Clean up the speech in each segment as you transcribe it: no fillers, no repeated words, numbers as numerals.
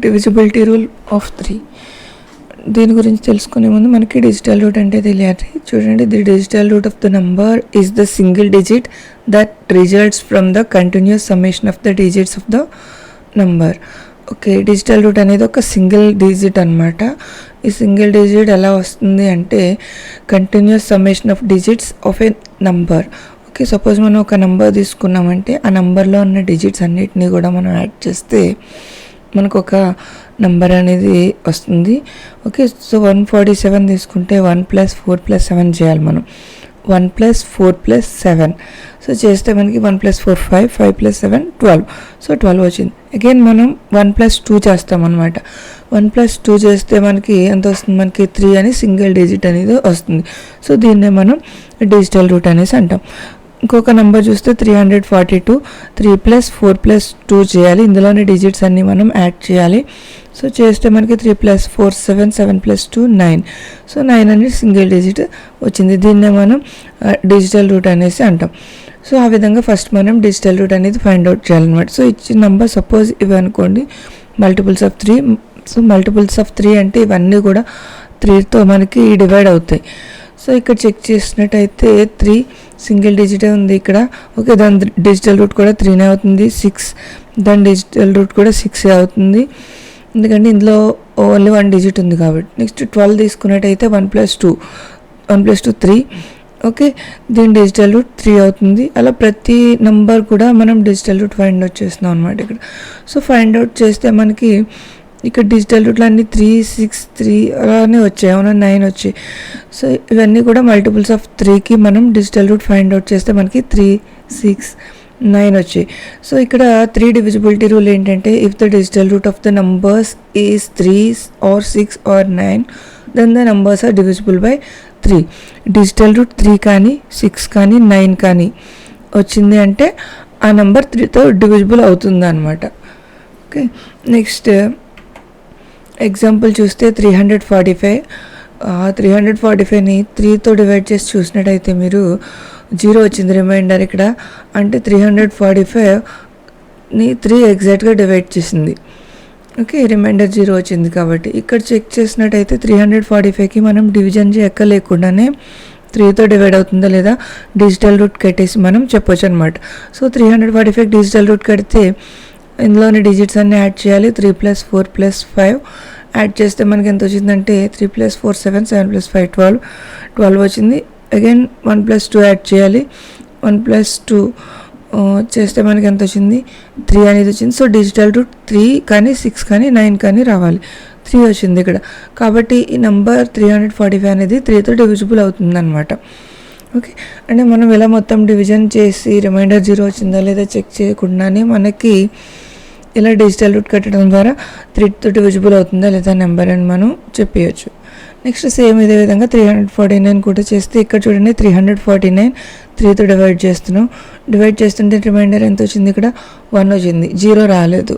Divisibility rule of 3. దీని గురించి తెలుసుకునే ముందు మనకి డిజిటల్ రూట్ అంటే తెలియాలి. చూడండి, the digital root of the number is the single digit that results from the continuous summation of the digits of the number. Okay, digital root అనేది ఒక సింగిల్ డిజిట్ అనమాట. ఈ సింగిల్ డిజిట్ ఎలా వస్తుంది అంటే continuous summation of digits of A number. Okay, suppose మనం ఒక number తీసుకున్నామంటే ఆ నంబర్లో ఉన్న డిజిట్స్ అన్నిటినీ కూడా మనం యాడ్ చేస్తే మనకు ఒక నంబర్ అనేది వస్తుంది. ఓకే, సో 147 తీసుకుంటే 1 + 4 + 7 చేయాలి మనం. 1 + 4 + 7 సో చేస్తే మనకి 1 + 4 5, 5 + 7 12. సో 12 వచ్చింది. అగైన్ మనం 1 + 2 చేస్తాం అనమాట. 1 + 2 చేస్తే మనకి ఎంత వస్తుంది? మనకి 3 అని సింగిల్ డిజిట్ అనేది వస్తుంది. సో దీన్నే మనం డిజిటల్ రూట్ అనేసి అంటాం. ఇంకొక నెంబర్ చూస్తే 342, 3 + 4 + 2 చేయాలి. ఇందులోనే డిజిట్స్ అన్నీ మనం యాడ్ చేయాలి. సో చేస్తే మనకి 3 + 4 7, 7 + 2 9. సో 9 అనేది సింగిల్ డిజిట్ వచ్చింది. దీన్నే మనం డిజిటల్ రూట్ అనేసి అంటాం. సో ఆ విధంగా ఫస్ట్ మనం డిజిటల్ రూట్ అనేది ఫైండ్ అవుట్ చేయాలన్నమాట. సో ఇచ్చిన నెంబర్ సపోజ్ ఇవి అనుకోండి, multiples of 3. So multiples of 3 అంటే ఇవన్నీ కూడా 3తో మనకి డివైడ్ అవుతాయి. సో ఇక్కడ చెక్ చేసినట్టయితే 3 సింగిల్ డిజిటే ఉంది ఇక్కడ. ఓకే, దాని డిజిటల్ రూట్ కూడా 3నే అవుతుంది. 6 దాని డిజిటల్ రూట్ కూడా 6 అవుతుంది, ఎందుకంటే ఇందులో ఓన్లీ 1 డిజిట్ ఉంది కాబట్టి. నెక్స్ట్ 12 తీసుకున్నట్టయితే 1 + 2, 1 + 2 3. ఓకే, దీని డిజిటల్ రూట్ 3 అవుతుంది. అలా ప్రతి నెంబర్ కూడా మనం డిజిటల్ రూట్ ఫైండ్ అవుట్ చేస్తున్నాం అనమాట ఇక్కడ. సో ఫైండ్ అవుట్ చేస్తే మనకి ఇక్కడ డిజిటల్ రూట్లు అన్నీ 3, 6, 3 అలానే వచ్చాయి. అవునా, 9 వచ్చాయి. సో ఇవన్నీ కూడా మల్టిపుల్స్ ఆఫ్ 3కి మనం డిజిటల్ రూట్ ఫైండ్ అవుట్ చేస్తే మనకి 3, 6, 9 వచ్చాయి. సో ఇక్కడ 3 డివిజిబిలిటీ రూల్ ఏంటంటే, if the digital root of the numbers is 3 or 6 or 9 then the numbers are divisible by 3. Digital root 3 కానీ 6 కానీ 9 కానీ వచ్చింది అంటే ఆ నెంబర్ 3తో డివిజిబుల్ అవుతుంది అనమాట. ఓకే, నెక్స్ట్ ఎగ్జాంపుల్ చూస్తే 345. 345ని 3తో డివైడ్ చేసి చూసినట్టయితే మీరు 0 వచ్చింది రిమైండర్ ఇక్కడ. అంటే 345ని 3 ఎగ్జాక్ట్గా డివైడ్ చేసింది. ఓకే, రిమైండర్ 0 వచ్చింది కాబట్టి. ఇక్కడ చెక్ చేసినట్టయితే 345కి మనం డివిజన్ చేయక్కర్లేకుండానే 3తో డివైడ్ అవుతుందా లేదా డిజిటల్ రూట్ కట్టేసి మనం చెప్పొచ్చు అనమాట. సో 345 డిజిటల్ రూట్ కడితే ఇందులోని డిజిట్స్ అన్నీ యాడ్ చేయాలి. 3 + 4 + 5 యాడ్ చేస్తే మనకి ఎంత వచ్చిందంటే 3 + 4 7, 7 + 5 12, 12 వచ్చింది. అగైన్ 1 + 2 యాడ్ చేయాలి. 1 + 2 చేస్తే మనకి ఎంత వచ్చింది? 3 అనేది వచ్చింది. సో డిజిటల్ రూట్ 3 కానీ 6 కానీ 9 కానీ రావాలి. 3 వచ్చింది ఇక్కడ. కాబట్టి ఈ నెంబర్ 345 అనేది 3తో డివిజిబుల్ అవుతుంది అనమాట. ఓకే, అంటే మనం ఇలా మొత్తం డివిజన్ చేసి రిమైండర్ 0 వచ్చిందా లేదా చెక్ చేయకుండానే మనకి ఇలా డిజిటల్ రూట్ కట్టడం ద్వారా 3తో డివిజిబుల్ అవుతుందా లేదా నెంబర్ అని మనం చెప్పవచ్చు. నెక్స్ట్ సేమ్ ఇదే విధంగా 349 కూడా చేస్తే ఇక్కడ చూడండి 349 3తో డివైడ్ చేస్తున్నాం. డివైడ్ చేస్తుంటే రిమైండర్ ఎంత వచ్చింది? ఇక్కడ 1 వచ్చింది, 0 రాలేదు.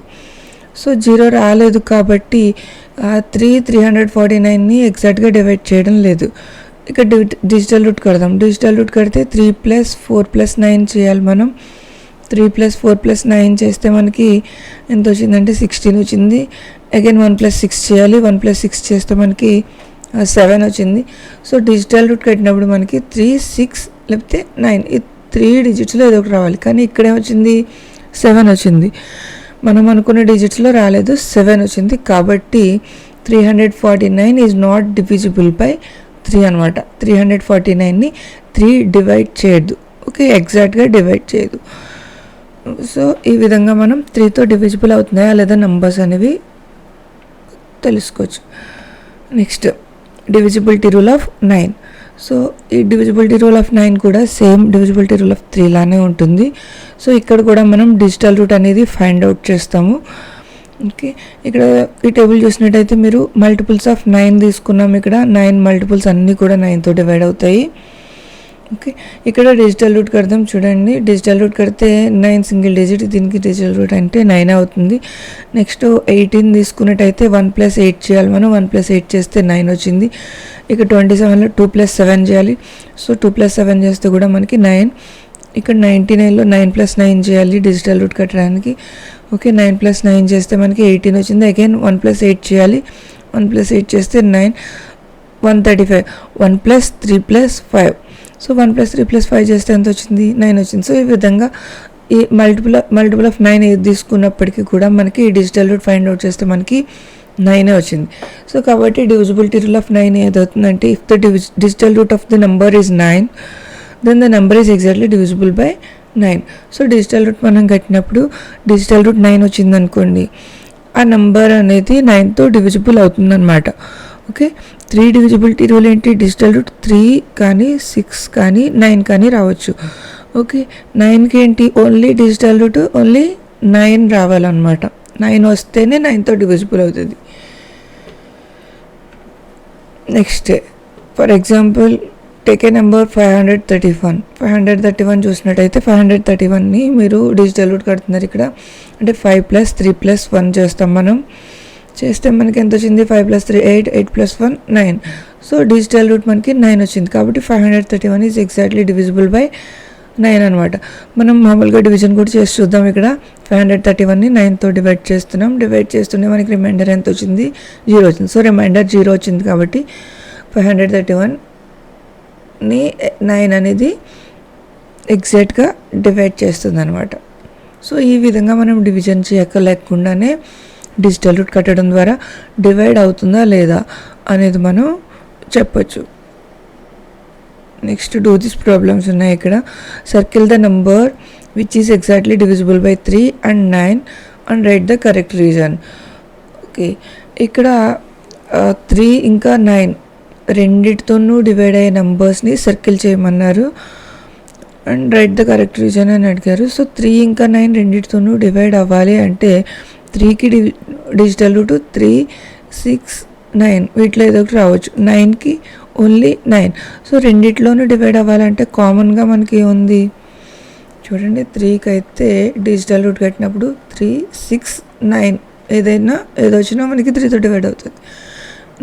సో 0 రాలేదు కాబట్టి 349ని ఎగ్జాక్ట్గా డివైడ్ చేయడం లేదు. ఇక్కడ డిజిటల్ రూట్ కడదాం. డిజిటల్ రూట్ కడితే 3 + 4 + 9 చేయాలి మనం. 3 + 4 + 9 చేస్తే మనకి ఎంత వచ్చిందంటే 16 వచ్చింది. అగైన్ 1 + 6 చేయాలి. 1 + 6 చేస్తే మనకి 7 వచ్చింది. సో డిజిటల్ రూట్ కట్టినప్పుడు మనకి 3, 6 లేకపోతే 9 ఈ 3 డిజిట్స్లో ఏదో ఒకటి రావాలి. కానీ ఇక్కడే వచ్చింది 7 వచ్చింది. మనం అనుకున్న డిజిట్స్లో రాలేదు, 7 వచ్చింది. కాబట్టి 349 ఈజ్ నాట్ డివిజిబుల్ బై 3 అనమాట. 349ని 3 డివైడ్ చేయదు. ఓకే, ఎగ్జాక్ట్గా డివైడ్ చేయదు. సో ఈ విధంగా మనం 3తో డివిజిబుల్ అవుతున్నాయా లేదా నంబర్స్ అనేవి తెలుసుకోవచ్చు. Next divisibility rule of 9. So ఈ డివిజిబిలిటీ రూల్ ఆఫ్ 9 కూడా సేమ్ డివిజిబిలిటీ రూల్ ఆఫ్ 3 లానే ఉంటుంది. సో ఇక్కడ కూడా మనం డిజిటల్ రూట్ అనేది ఫైండ్ అవుట్ చేస్తాము. ఓకే, ఇక్కడ ఈ టేబుల్ చూసినట్టయితే మీరు మల్టిపుల్స్ ఆఫ్ 9 తీసుకున్నాం. ఇక్కడ 9 మల్టిపుల్స్ అన్నీ కూడా 9తో డివైడ్ అవుతాయి. ఓకే, ఇక్కడ డిజిటల్ రూట్ కడదాం. చూడండి, డిజిటల్ రూట్ కడితే 9 సింగిల్ డిజిట్, దీనికి డిజిటల్ రూట్ అంటే 9 అవుతుంది. నెక్స్ట్ 18 తీసుకున్నట్టయితే 1 + 8 చేయాలి మనం. 1 + 8 చేస్తే 9 వచ్చింది. ఇక 27లో 2 + 7 చేయాలి. సో 2 + 7 చేస్తే కూడా మనకి 9. ఇక్కడ 99లో 9 + 9 చేయాలి డిజిటల్ రూట్ కట్టడానికి. ఓకే, 9 + 9 చేస్తే మనకి 18 వచ్చింది. అగైన్ 1 + 8 చేయాలి. 1 + 8 చేస్తే 9, 135. 1 + 3 + 5. సో 1 + 3 + 5 చేస్తే ఎంత వచ్చింది? 9 వచ్చింది. సో ఈ విధంగా ఈ మల్టిపుల్ ఆఫ్ 9 ఏది తీసుకున్నప్పటికీ కూడా మనకి డిజిటల్ రూట్ ఫైండ్ అవుట్ చేస్తే మనకి 9 వచ్చింది. సో కాబట్టి డివిజిబిలిటీ రూల్ ఆఫ్ 9 ఏదవుతుందంటే, if the digital root of the number is 9, then the number is exactly divisible by 9. So digital root మనం కట్టినప్పుడు డిజిటల్ రూట్ 9 వచ్చింది అనుకోండి, ఆ నెంబర్ అనేది 9తో డివిజిబుల్ అవుతుందన్నమాట. ఓకే, 3 డివిజిబిలిటీ రూల్ ఏంటి? డిజిటల్ రూట్ 3 కానీ 6 కానీ 9 కానీ రావచ్చు. ఓకే, 9కి ఏంటి? ఓన్లీ డిజిటల్ రూట్ ఓన్లీ 9 రావాలన్నమాట. 9 వస్తేనే 9తో డివిజిబుల్ అవుతుంది. Next, for example take a number 531. 531 చూసినట్టయితే 531ని మీరు డిజిటల్ రూట్ కడుతున్నారు ఇక్కడ. అంటే 5 + 3 + 1 చేస్తాం మనం. చేస్తే మనకి ఎంత వచ్చింది? 5 + 3 8, 8 + 1 9. సో డిజిటల్ రూట్ మనకి 9 వచ్చింది. కాబట్టి 531 ఈజ్ ఎగ్జాక్ట్లీ డివిజిబుల్ బై 9 అనమాట. మనం మామూలుగా డివిజన్ కూడా చేసి చూద్దాం. ఇక్కడ 531ని 9తో డివైడ్ చేస్తున్నాం. డివైడ్ చేస్తుంటే మనకి రిమైండర్ ఎంత వచ్చింది? 0 వచ్చింది. సో రిమైండర్ 0 వచ్చింది కాబట్టి 531ని 9 అనేది ఎగ్జాక్ట్గా డివైడ్ చేస్తుంది అనమాట. సో ఈ విధంగా మనం డివిజన్ చేయలేకుండానే డిజిటల్ రూట్ కట్టడం ద్వారా డివైడ్ అవుతుందా లేదా అనేది మనం చెప్పచ్చు. నెక్స్ట్, డూ దిస్ ప్రాబ్లమ్స్ ఉన్నాయి ఇక్కడ. Circle the number which is exactly divisible by 3 and 9 and right the correct reason. Okay, ఇక్కడ 3 ఇంకా 9 రెండిటితోనూ డివైడ్ అయ్యే నెంబర్స్ని సర్కిల్ చేయమన్నారు and right the correct reason అని అడిగారు. సో 3 ఇంకా 9 రెండిటితోనూ డివైడ్ అవ్వాలి అంటే 3కి డిజిటల్ రూట్ 3, 6, 9 వీటిలో ఏదో ఒకటి రావచ్చు. 9కి ఓన్లీ 9. సో రెండిట్లోనూ డివైడ్ అవ్వాలంటే కామన్గా మనకి ఉంది చూడండి. 3కి అయితే డిజిటల్ రూట్ కట్టినప్పుడు 3, 6, 9 ఏదో వచ్చినా మనకి 3తో డివైడ్ అవుతుంది.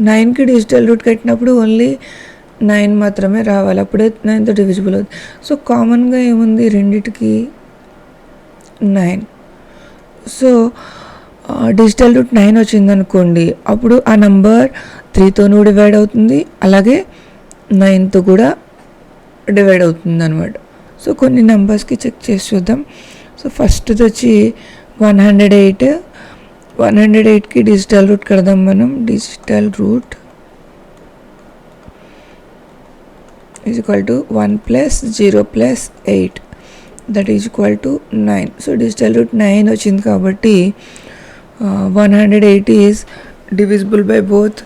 9కి డిజిటల్ రూట్ కట్టినప్పుడు ఓన్లీ 9 మాత్రమే రావాలి, అప్పుడే 9తో డివిజిబుల్ అవుతుంది. సో కామన్గా ఏముంది? రెండిటికి 9. సో డిజిటల్ రూట్ 9 వచ్చిందనుకోండి, అప్పుడు ఆ నంబర్ 3తోనూ డివైడ్ అవుతుంది, అలాగే 9తో కూడా డివైడ్ అవుతుంది అనమాట. సో కొన్ని నెంబర్స్కి చెక్ చేసి చూద్దాం. సో ఫస్ట్ది వచ్చి 108. 108కి డిజిటల్ రూట్ కడదాం మనం. Digital root is equal to 1 + 0 + 8 that is equal to 9. So digital route 9 వచ్చింది కాబట్టి 108 is divisible by both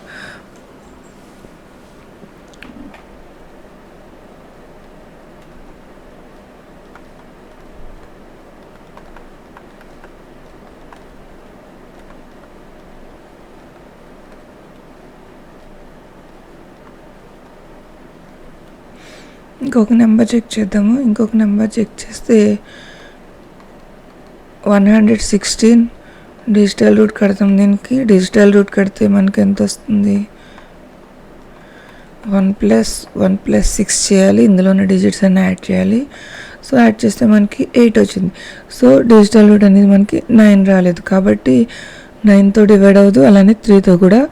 116 digital root కడతాం. దీనికి డిజిటల్ రూట్ కడితే మనకి ఎంత వస్తుంది? 1 + 6 చేయాలి, ఇందులోనే డిజిట్స్ అన్నీ యాడ్ చేయాలి. సో యాడ్ చేస్తే మనకి 8 వచ్చింది. సో డిజిటల్ రూట్ అనేది మనకి 9 రాలేదు కాబట్టి 9తో డివైడ్ అవ్వదు, అలానే 3తో కూడా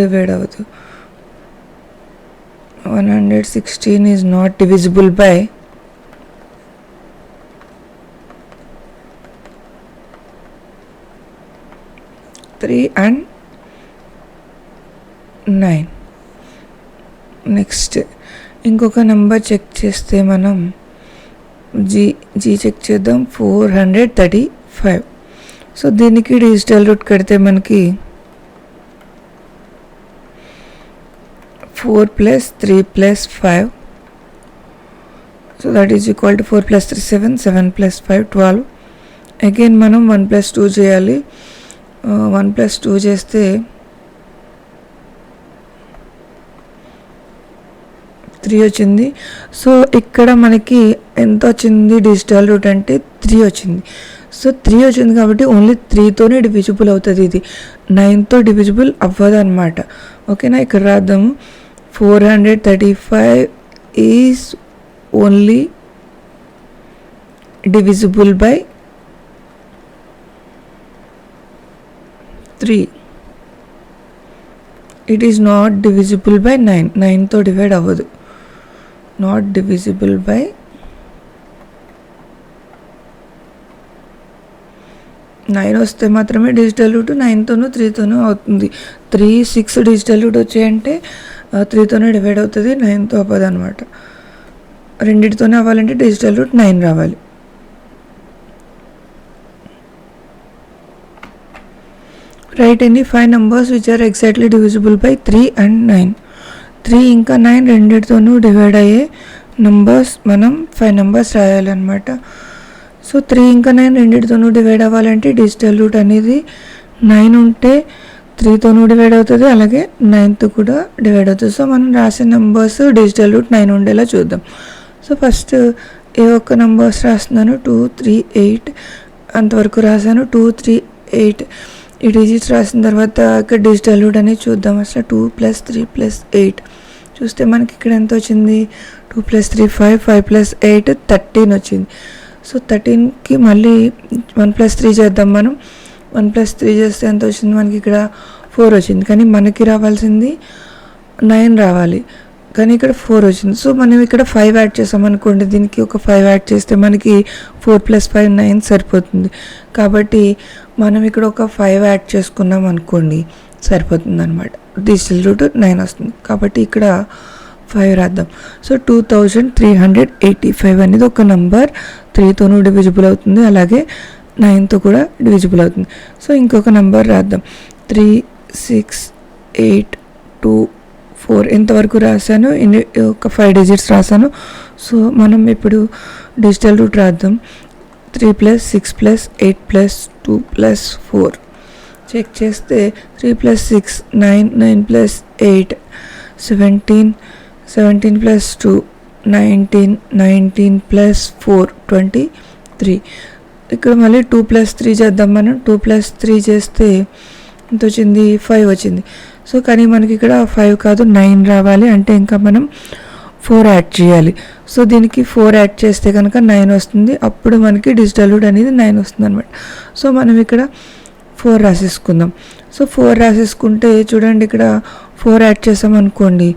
డివైడ్ అవ్వదు. 116 is not divisible by 3 and 9. Next ఇంకొక నెంబర్ చెక్ చేస్తే మనం జీ చెక్ చేద్దాం. 435. సో దీనికి డిజిటల్ రూట్ కడితే మనకి 4 + 3 + 5. So that is equal to 4 + 3 7, 7 + 5 12. Again మనం 1 + 2 చేయాలి. 1 + 2 చేస్తే 3 వచ్చింది. సో ఇక్కడ మనకి ఎంత వచ్చింది? డిజిటల్ రూట్ అంటే 3 వచ్చింది. సో 3 వచ్చింది కాబట్టి ఓన్లీ 3తోనే డివిజిబుల్ అవుతుంది. ఇది 9తో డివిజిబుల్ అవ్వదు అనమాట. ఓకేనా, ఇక్కడ రాద్దాము. 435 is only divisible by 3. It is not divisible by 9. 9తో డివైడ్ అవ్వదు. నాట్ డివిజిబుల్ బై 9 వస్తే మాత్రమే డిజిటల్ రూట్. 9తోనూ 3తోనూ అవుతుంది. 3, 6 డిజిటల్ రూట్ వచ్చాయంటే 3తోనే డివైడ్ అవుతుంది, 9తో అవ్వదు అనమాట. రెండింటితోనే అవ్వాలంటే డిజిటల్ రూట్ 9 రావాలి. Right any 5 numbers which are exactly divisible by 3 and 9. 3 ఇంకా 9 రెండింటితోనూ డివైడ్ అయ్యే నంబర్స్ మనం 5 numbers రాయాలన్నమాట. సో 3 ఇంకా 9 రెండింటితోనూ డివైడ్ అవ్వాలంటే డిజిటల్ రూట్ అనేది 9 ఉంటే 3తోనూ డివైడ్ అవుతుంది, అలాగే 9తో కూడా డివైడ్ అవుతుంది. సో మనం రాసే నెంబర్స్ డిజిటల్ రూట్ 9 ఉండేలా చూద్దాం. సో ఫస్ట్ ఏ ఒక్క నెంబర్స్ రాస్తున్నాను, 2, 3, 8 అంతవరకు రాశాను. 2, 3, 8 ఈ డిజిట్స్ రాసిన తర్వాత ఇక్కడ డిజిటల్ రూట్ అనేది చూద్దాం. అసలు 2 + 3 + 8 చూస్తే మనకి ఇక్కడ ఎంత వచ్చింది, 2 + 3 5, 5 + 8 13 వచ్చింది. సో 13కి మళ్ళీ 1 + 3 చేద్దాం మనం. 1 + 3 చేస్తే ఎంత వచ్చింది, మనకి ఇక్కడ 4 వచ్చింది. కానీ మనకి రావాల్సింది 9 రావాలి, కానీ ఇక్కడ 4 వచ్చింది. సో మనం ఇక్కడ 5 యాడ్ చేసాం అనుకోండి, దీనికి ఒక 5 యాడ్ చేస్తే మనకి 4 + 5 9 సరిపోతుంది. కాబట్టి మనం ఇక్కడ ఒక 5 యాడ్ చేసుకున్నాం అనుకోండి, సరిపోతుంది అనమాట. డిజిటల్ రూట్ 9 వస్తుంది. కాబట్టి ఇక్కడ 5 రాద్దాం. సో 2385 అనేది ఒక నంబర్ 3తోనూ డివిజిబుల్ అవుతుంది, అలాగే 9తో కూడా డివిజిబుల్ అవుతుంది. సో ఇంకొక నంబర్ రాద్దాం. 3, 6, 8, 2, 4 ఇంతవరకు రాశాను. ఒక 5 digits రాశాను. సో మనం ఇప్పుడు డిజిటల్ రూట్ రాద్దాం. 3 + 6 + 8 + 2 + 4 చెక్ చేస్తే 3 + 6 9, 9 + 8 17, 17 + 2 19, 19 + 4 23. ఇక్కడ మళ్ళీ 2 + 3 చేద్దాం మనం. 2 + 3 చేస్తే ఎంత వచ్చింది, 5 వచ్చింది. సో కానీ మనకి ఇక్కడ 5 కాదు 9 రావాలి, అంటే ఇంకా మనం 4 యాడ్ చేయాలి. సో దీనికి 4 యాడ్ చేస్తే కనుక 9 వస్తుంది. అప్పుడు మనకి డిజిటల్ రూట్ అనేది 9 వస్తుంది అనమాట. సో మనం ఇక్కడ 4 రాసేసుకుందాం. సో 4 రాసేసుకుంటే చూడండి, ఇక్కడ 4 యాడ్ చేసామనుకోండి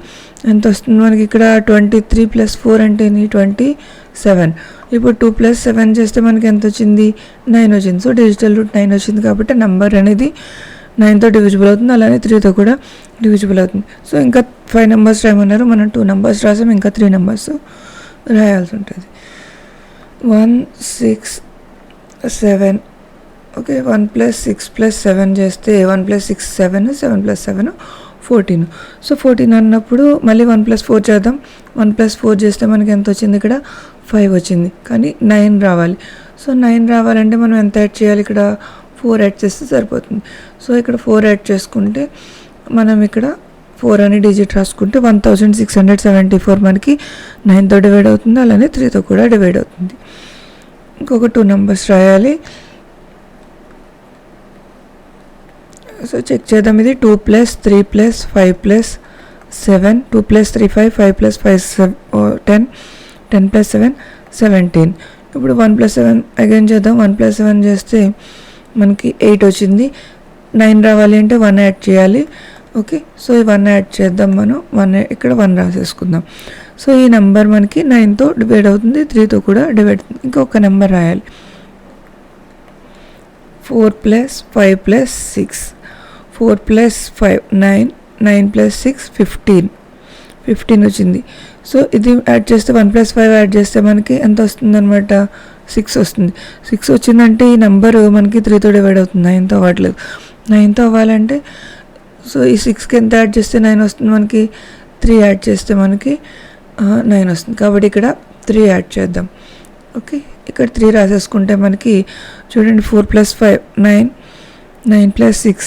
ఎంత వస్తుంది మనకి, ఇక్కడ 23 + 4 అంటే 27. ఇప్పుడు 2 + 7 చేస్తే మనకి ఎంత వచ్చింది, 9 వచ్చింది. సో డిజిటల్ రూట్ 9 వచ్చింది. కాబట్టి నెంబర్ అనేది 9తో డివిజిబుల్ అవుతుంది, అలానే 3తో కూడా డివిజిబుల్ అవుతుంది. సో ఇంకా 5 numbers రాయమన్నారు, మనం 2 numbers రాసాం, ఇంకా 3 numbers రాయాల్సి ఉంటుంది. 1, 6, 7. ఓకే, 1 + 6 + 7 చేస్తే 1 + 6 7, 7 + 7 14. సో 14 అన్నప్పుడు మళ్ళీ 1 + 4 చేద్దాం. 1 + 4 చేస్తే మనకి ఎంత వచ్చింది, ఇక్కడ 5 వచ్చింది. కానీ 9 రావాలి. సో 9 రావాలంటే మనం ఎంత యాడ్ చేయాలి, ఇక్కడ 4 యాడ్ చేస్తే సరిపోతుంది. సో ఇక్కడ 4 యాడ్ చేసుకుంటే మనం ఇక్కడ 4 అని డిజిట్ రాసుకుంటే 1674 మనకి 9తో డివైడ్ అవుతుంది, అలానే 3తో కూడా డివైడ్ అవుతుంది. ఇంకొక 2 numbers రాయాలి. సో చెక్ చేద్దాం. ఇది 2 + 3 + 5 + 7, 2 + 3 5, 5 + 5 10, 10 + 7 17. ఇప్పుడు 1 + 7 అగైన్ చేద్దాం. 1 + 7 చేస్తే మనకి 8 వచ్చింది. 9 రావాలి అంటే 1 యాడ్ చేయాలి. ఓకే, సో ఈ 1 యాడ్ చేద్దాం మనం. 1 ఇక్కడ 1 రాసేసుకుందాం. సో ఈ నెంబర్ మనకి 9తో డివైడ్ అవుతుంది, 3తో కూడా డివైడ్ అవుతుంది. ఇంకొక నెంబర్ రాయాలి. 4 + 5 + 6, 4 + 5 9, 9 + 6 15 వచ్చింది. సో ఇది యాడ్ చేస్తే 1 + 5 యాడ్ చేస్తే మనకి ఎంత వస్తుంది అనమాట, 6 వస్తుంది. 6 వచ్చిందంటే ఈ నెంబర్ మనకి 3తో డివైడ్ అవుతుంది, 9తో అవ్వట్లేదు. 9తో అవ్వాలంటే సో ఈ 6కి ఎంత యాడ్ చేస్తే 9 వస్తుంది మనకి, 3 యాడ్ చేస్తే మనకి 9 వస్తుంది. కాబట్టి ఇక్కడ 3 యాడ్ చేద్దాం. ఓకే, ఇక్కడ 3 రాసేసుకుంటే మనకి చూడండి 4 + 5 9, 9 + 6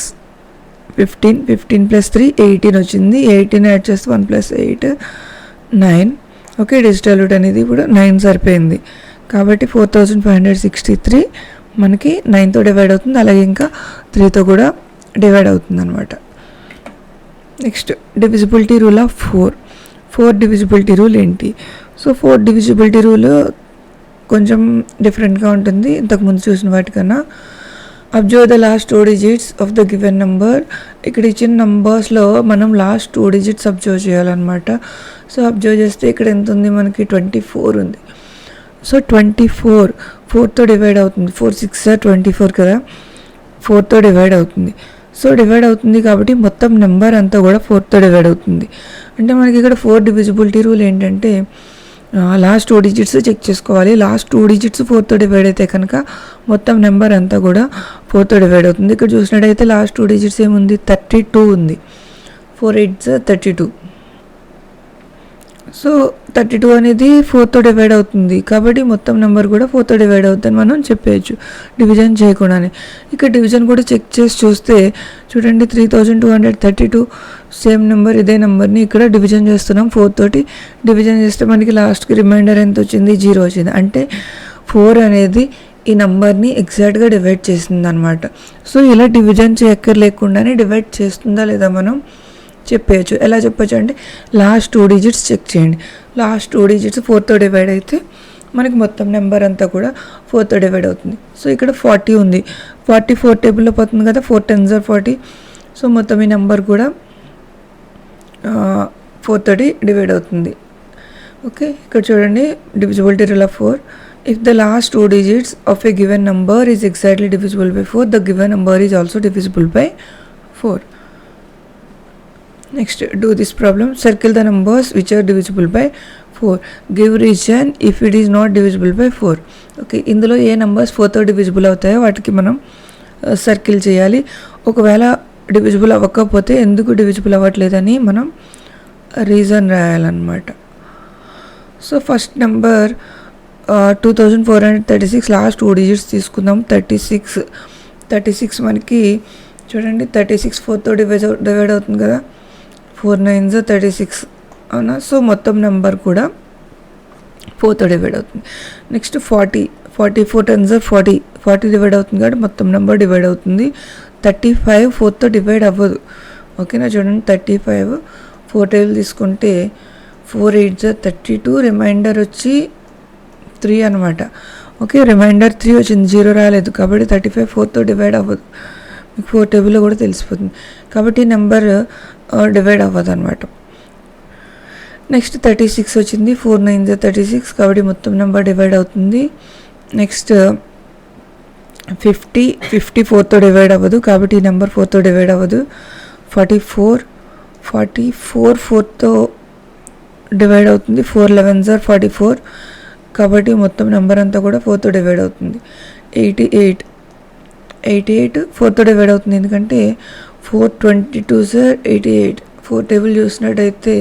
15, 15 + 3 18 వచ్చింది. 18 యాడ్ చేస్తే 1 + 8 9. ఓకే, డిజిటల్ రూట్ అనేది ఇప్పుడు 9 సరిపోయింది. కాబట్టి 4563 మనకి 9తో డివైడ్ అవుతుంది, అలాగే ఇంకా 3తో కూడా డివైడ్ అవుతుంది అనమాట. Next divisibility rule of 4 divisibility rule ఏంటి? సో 4 డివిజిబిలిటీ రూల్ కొంచెం డిఫరెంట్గా ఉంటుంది ఇంతకుముందు చూసిన వాటికన్నా. Observe the last 2 digits of the given number. ఇక్కడ ఇచ్చిన నెంబర్స్లో మనం లాస్ట్ 2 డిజిట్స్ అబ్జర్వ్ చేయాలన్నమాట. సో అబ్జర్వ్ చేస్తే ఇక్కడ ఎంత ఉంది మనకి 24 ఉంది. సో 24 4తో డివైడ్ అవుతుంది. 4 6 24 కదా, 4తో డివైడ్ అవుతుంది. సో డివైడ్ అవుతుంది కాబట్టి మొత్తం నెంబర్ అంతా కూడా 4తో డివైడ్ అవుతుంది. అంటే మనకి ఇక్కడ 4 డివిజిబిలిటీ రూల్ ఏంటంటే లాస్ట్ 2 డిజిట్స్ చెక్ చేసుకోవాలి. లాస్ట్ 2 డిజిట్స్ 4తో డివైడ్ అయితే కనుక మొత్తం నెంబర్ అంతా కూడా 4తో డివైడ్ అవుతుంది. ఇక్కడ చూసినట్టయితే లాస్ట్ 2 డిజిట్స్ ఏముంది, 32 ఉంది. 4 8 32. సో 32 అనేది 4తో డివైడ్ అవుతుంది కాబట్టి మొత్తం నెంబర్ కూడా 4తో డివైడ్ అవుతుందని మనం చెప్పేయచ్చు డివిజన్ చేయకుండానే. ఇక్కడ డివిజన్ కూడా చెక్ చేసి చూస్తే చూడండి 3232 సేమ్ నెంబర్, ఇదే నెంబర్ని ఇక్కడ డివిజన్ చేస్తున్నాం. 4 తోటి డివిజన్ చేస్తే మనకి లాస్ట్కి రిమైండర్ ఎంత వచ్చింది, 0 వచ్చింది. అంటే 4 అనేది ఈ నెంబర్ని ఎగ్జాక్ట్గా డివైడ్ చేసింది అనమాట. సో ఇలా డివిజన్ చేయక్కర్లేకుండానే డివైడ్ చేస్తుందా లేదా మనం చెప్పేయచ్చు. ఎలా చెప్పచ్చు అంటే లాస్ట్ 2 డిజిట్స్ చెక్ చేయండి. లాస్ట్ 2 డిజిట్స్ 4తో డివైడ్ అయితే మనకి మొత్తం నెంబర్ అంతా కూడా 4తో డివైడ్ అవుతుంది. సో ఇక్కడ 40 ఉంది. 44 టేబుల్లో పోతుంది కదా, 4 10s 40. సో మొత్తం ఈ నెంబర్ కూడా 4తో డివైడ్ అవుతుంది. ఓకే, ఇక్కడ చూడండి divisibility rule of 4. If the last 2 digits of a given number is exactly divisible by 4, the given number is also divisible by 4. Next, do this problem. Circle the numbers which are divisible by 4. Give reason if it is not divisible by 4. Okay, ఇందులో ఏ numbers 4తో divisible అవుతాయో వాటికి మనం circle చేయాలి. ఒకవేళ divisible అవ్వకపోతే ఎందుకు divisible అవ్వట్లేదని మనం రీజన్ రాయాలన్నమాట. So first number 2436 last 2 digits తీసుకుందాం. 36 మనకి చూడండి 36 4తో డివైడ్ అవుతుంది కదా, 4 9s 36 అవునా. సో మొత్తం నెంబర్ కూడా 4తో డివైడ్ అవుతుంది. నెక్స్ట్ 40 4 10s 40 డివైడ్ అవుతుంది కాబట్టి మొత్తం నెంబర్ డివైడ్ అవుతుంది. 35 4తో డివైడ్ అవ్వదు. ఓకేనా, చూడండి 35 4 టేబుల్ తీసుకుంటే 4 8s 32, రిమైండర్ వచ్చి 3 అనమాట. ఓకే, రిమైండర్ 3 వచ్చింది, 0 రాలేదు కాబట్టి 35 4తో డివైడ్ అవ్వదు. మీకు 4 టేబుల్లో కూడా తెలిసిపోతుంది కాబట్టి నెంబర్ డివైడ్ అవ్వదు అనమాట. నెక్స్ట్ 36 వచ్చింది, 4 9s 36 కాబట్టి మొత్తం నెంబర్ డివైడ్ అవుతుంది. నెక్స్ట్ 50 4తో డివైడ్ అవ్వదు కాబట్టి ఈ నెంబర్ 4తో డివైడ్ అవ్వదు. 44 4తో డివైడ్ అవుతుంది. 4 11s 44 కాబట్టి మొత్తం నెంబర్ అంతా కూడా 4తో డివైడ్ అవుతుంది. 88 4తో డివైడ్ అవుతుంది ఎందుకంటే 4 22s 88. 4 టేబుల్ చూసినట్టయితే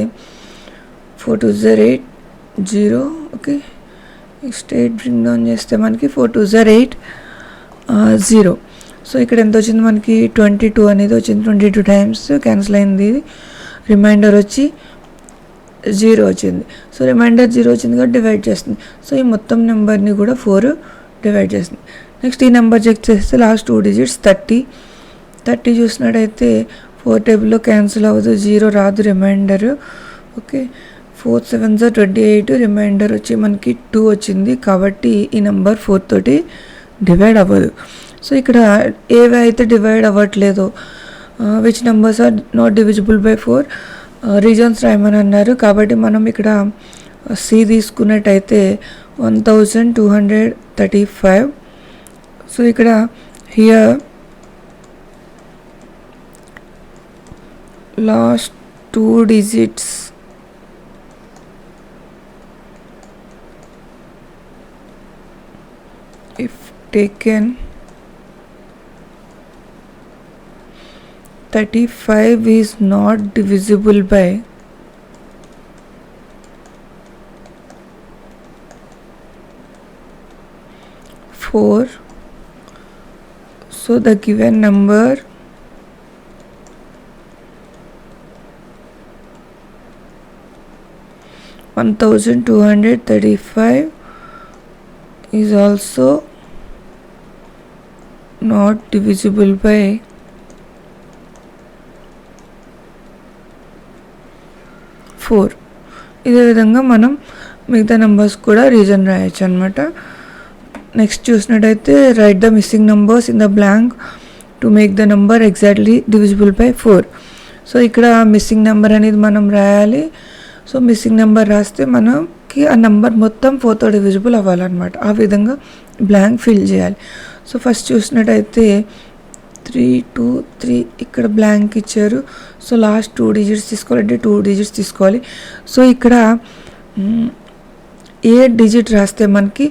4 2s 8 0. Okay, next 8 bring down చేస్తే మనకి 4 2s 8 0. సో ఇక్కడ ఎంత వచ్చింది మనకి 22 అనేది వచ్చింది. 22 టైమ్స్ క్యాన్సిల్ అయింది. రిమైండర్ వచ్చి 0 వచ్చింది. సో రిమైండర్ 0 వచ్చింది కాబట్టి డివైడ్ చేస్తుంది. సో ఈ మొత్తం నెంబర్ని కూడా 4 డివైడ్ చేస్తుంది. నెక్స్ట్ ఈ నెంబర్ చెక్ చేస్తే లాస్ట్ 2 digits 30 చూసినట్టయితే 4 టేబుల్లో క్యాన్సిల్ అవ్వదు, 0 రాదు రిమైండర్. ఓకే, 4 7s 28, రిమైండర్ వచ్చి మనకి 2 వచ్చింది కాబట్టి ఈ నెంబర్ 4 తోటి డివైడ్ అవ్వదు. సో ఇక్కడ ఏవి అయితే డివైడ్ అవ్వట్లేదో which numbers are not divisible by 4 reasons రాయమని అన్నారు కాబట్టి మనం ఇక్కడ సి తీసుకున్నట్టయితే 1235. సో ఇక్కడ here last 2 digits if taken 35 is not divisible by 4. So the given number (1235) is also not divisible by 4. ఇదే విధంగా మనం మిగతా నెంబర్స్ కూడా రీజన్ రాయొచ్చు అనమాట. నెక్స్ట్ చూసినట్టయితే right the missing numbers in the blank to make the number exactly divisible by 4. So ఇక్కడ missing number అనేది మనం రాయాలి. సో మిస్సింగ్ నెంబర్ రాస్తే మనకి ఆ నెంబర్ మొత్తం 4తో డివిజిబుల్ అవ్వాలన్నమాట. ఆ విధంగా బ్లాంక్ ఫిల్ చేయాలి. సో ఫస్ట్ చూసినట్టయితే 3, 2, 3 ఇక్కడ బ్లాంక్ ఇచ్చారు. సో లాస్ట్ 2 డిజిట్స్ తీసుకోవాలంటే 2 డిజిట్స్ తీసుకోవాలి. సో ఇక్కడ ఏ డిజిట్ రాస్తే మనకి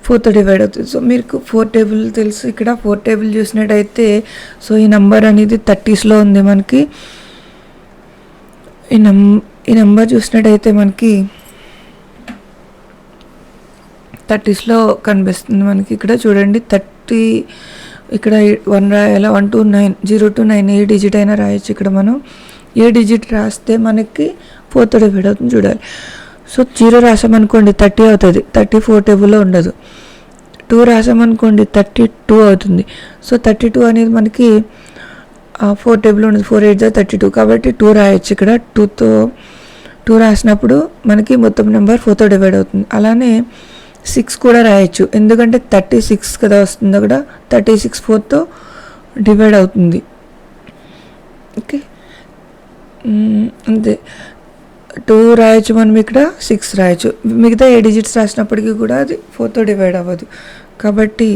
4తో డివైడ్ అవుతుంది. సో మీకు 4 టేబుల్ తెలుసు. ఇక్కడ 4 టేబుల్ చూసినట్టయితే సో ఈ నెంబర్ అనేది 30స్లో ఉంది. మనకి ఈ నెంబర్ చూసినట్టయితే మనకి 30స్లో కనిపిస్తుంది. మనకి ఇక్కడ చూడండి 30 ఇక్కడ 1 రాయాలా, 1 to 9, 0 to 9 ఏ డిజిట్ అయినా రాయొచ్చు. ఇక్కడ మనం ఏ డిజిట్ రాస్తే మనకి 4తో డివైడ్ అవుతుంది చూడాలి. సో 0 రాసామనుకోండి 30 అవుతుంది. 34 టేబుల్లో ఉండదు. 2 రాసామనుకోండి 32 అవుతుంది. సో 32 అనేది మనకి 4 టేబుల్లో ఉండదు. 4 8 32 కాబట్టి 2 రాయొచ్చు. ఇక్కడ 2 రాసినప్పుడు మనకి మొత్తం నెంబర్ 4తో డివైడ్ అవుతుంది. అలానే 6 కూడా రాయొచ్చు, ఎందుకంటే 36 కదా వస్తుంది. అక్కడ 36 4తో డివైడ్ అవుతుంది. ఓకే, అంతే. 2 రాయొచ్చు మనం, ఇక్కడ 6 రాయొచ్చు. మిగతా ఏ డిజిట్స్ రాసినప్పటికీ కూడా అది 4తో డివైడ్ అవ్వదు కాబట్టి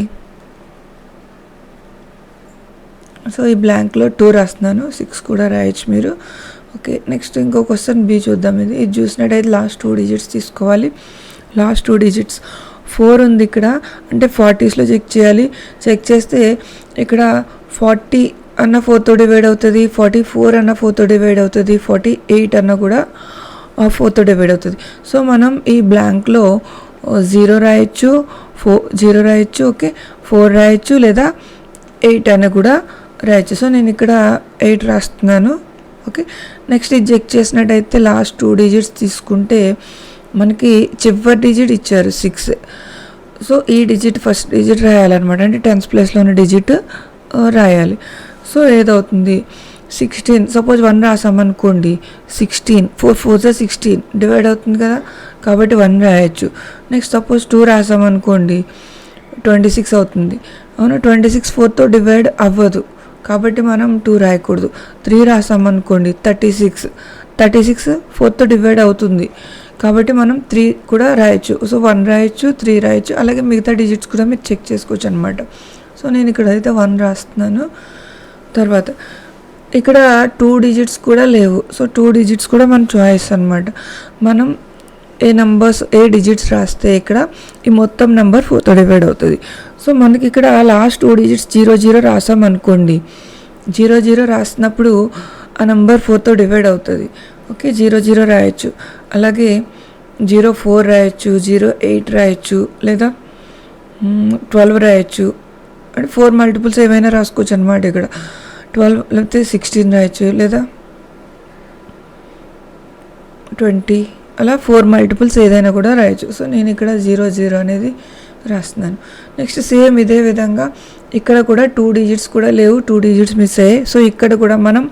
సో ఈ బ్లాంక్లో 2 రాస్తున్నాను. 6 కూడా రాయొచ్చు మీరు. ఓకే, నెక్స్ట్ ఇంకో క్వశ్చన్ బి చూద్దాం. ఇది చూసినట్టయితే లాస్ట్ 2 డిజిట్స్ తీసుకోవాలి. లాస్ట్ 2 డిజిట్స్ 4 ఉంది ఇక్కడ, అంటే 40స్లో చెక్ చేయాలి. చెక్ చేస్తే ఇక్కడ 40 అన్న 4తో డివైడ్ అవుతుంది, 44 అన్న 4తో డివైడ్ అవుతుంది, 48 అన్న కూడా 4తో డివైడ్ అవుతుంది. సో మనం ఈ బ్లాంక్లో 0 రాయొచ్చు, 0 రాయొచ్చు, ఓకే, 4 రాయొచ్చు, లేదా 8 అన్న కూడా రాయొచ్చు. సో నేను ఇక్కడ 8 రాస్తున్నాను. ఓకే, నెక్స్ట్ ఇది చెక్ చేసినట్టయితే లాస్ట్ 2 డిజిట్స్ తీసుకుంటే మనకి చివరి డిజిట్ ఇచ్చారు 6. సో ఈ డిజిట్ ఫస్ట్ డిజిట్ రాయాలన్నమాట, అంటే 10th ప్లేస్లో ఉన్న డిజిట్ రాయాలి. సో ఏదవుతుంది 16. సపోజ్ 1 రాసామనుకోండి 16, 4 4 16 డివైడ్ అవుతుంది కదా, కాబట్టి 1 రాయొచ్చు. నెక్స్ట్ సపోజ్ 2 రాసామనుకోండి 26 అవుతుంది. అవును, 26 4తో డివైడ్ అవ్వదు కాబట్టి మనం 2 రాయకూడదు. 3 రాసామనుకోండి 36 4తో డివైడ్ అవుతుంది కాబట్టి మనం 3 కూడా రాయొచ్చు. సో 1 రాయొచ్చు, 3 రాయొచ్చు, అలాగే మిగతా డిజిట్స్ కూడా మీరు చెక్ చేసుకోవచ్చు అనమాట. సో నేను ఇక్కడ అయితే 1 రాస్తున్నాను. తర్వాత ఇక్కడ 2 డిజిట్స్ కూడా లేవు. సో 2 డిజిట్స్ కూడా మన చాయిస్ అనమాట. మనం ఏ డిజిట్స్ రాస్తే ఇక్కడ ఈ మొత్తం నెంబర్ 4తో డివైడ్ అవుతుంది. సో మనకి ఇక్కడ లాస్ట్ 2 డిజిట్స్ 0 0 రాసామనుకోండి, 0 0 రాసినప్పుడు ఆ నెంబర్ 4తో డివైడ్ అవుతుంది. ఓకే, 0 0 రాయొచ్చు, అలాగే 0 4 రాయొచ్చు, 0 8 రాయొచ్చు, లేదా 12 రాయొచ్చు. అంటే 4 మల్టిపుల్స్ ఏమైనా రాసుకోవచ్చు అనమాట. ఇక్కడ 12 లేకపోతే 16 రాయొచ్చు, లేదా 20, అలా 4 మల్టిపుల్స్ ఏదైనా కూడా రాయొచ్చు. సో నేను ఇక్కడ 0 0 అనేది రాస్తున్నాను. నెక్స్ట్ సేమ్ ఇదే విధంగా ఇక్కడ కూడా 2 డిజిట్స్ కూడా లేవు, 2 డిజిట్స్ మిస్ అయ్యాయి. సో ఇక్కడ కూడా మనం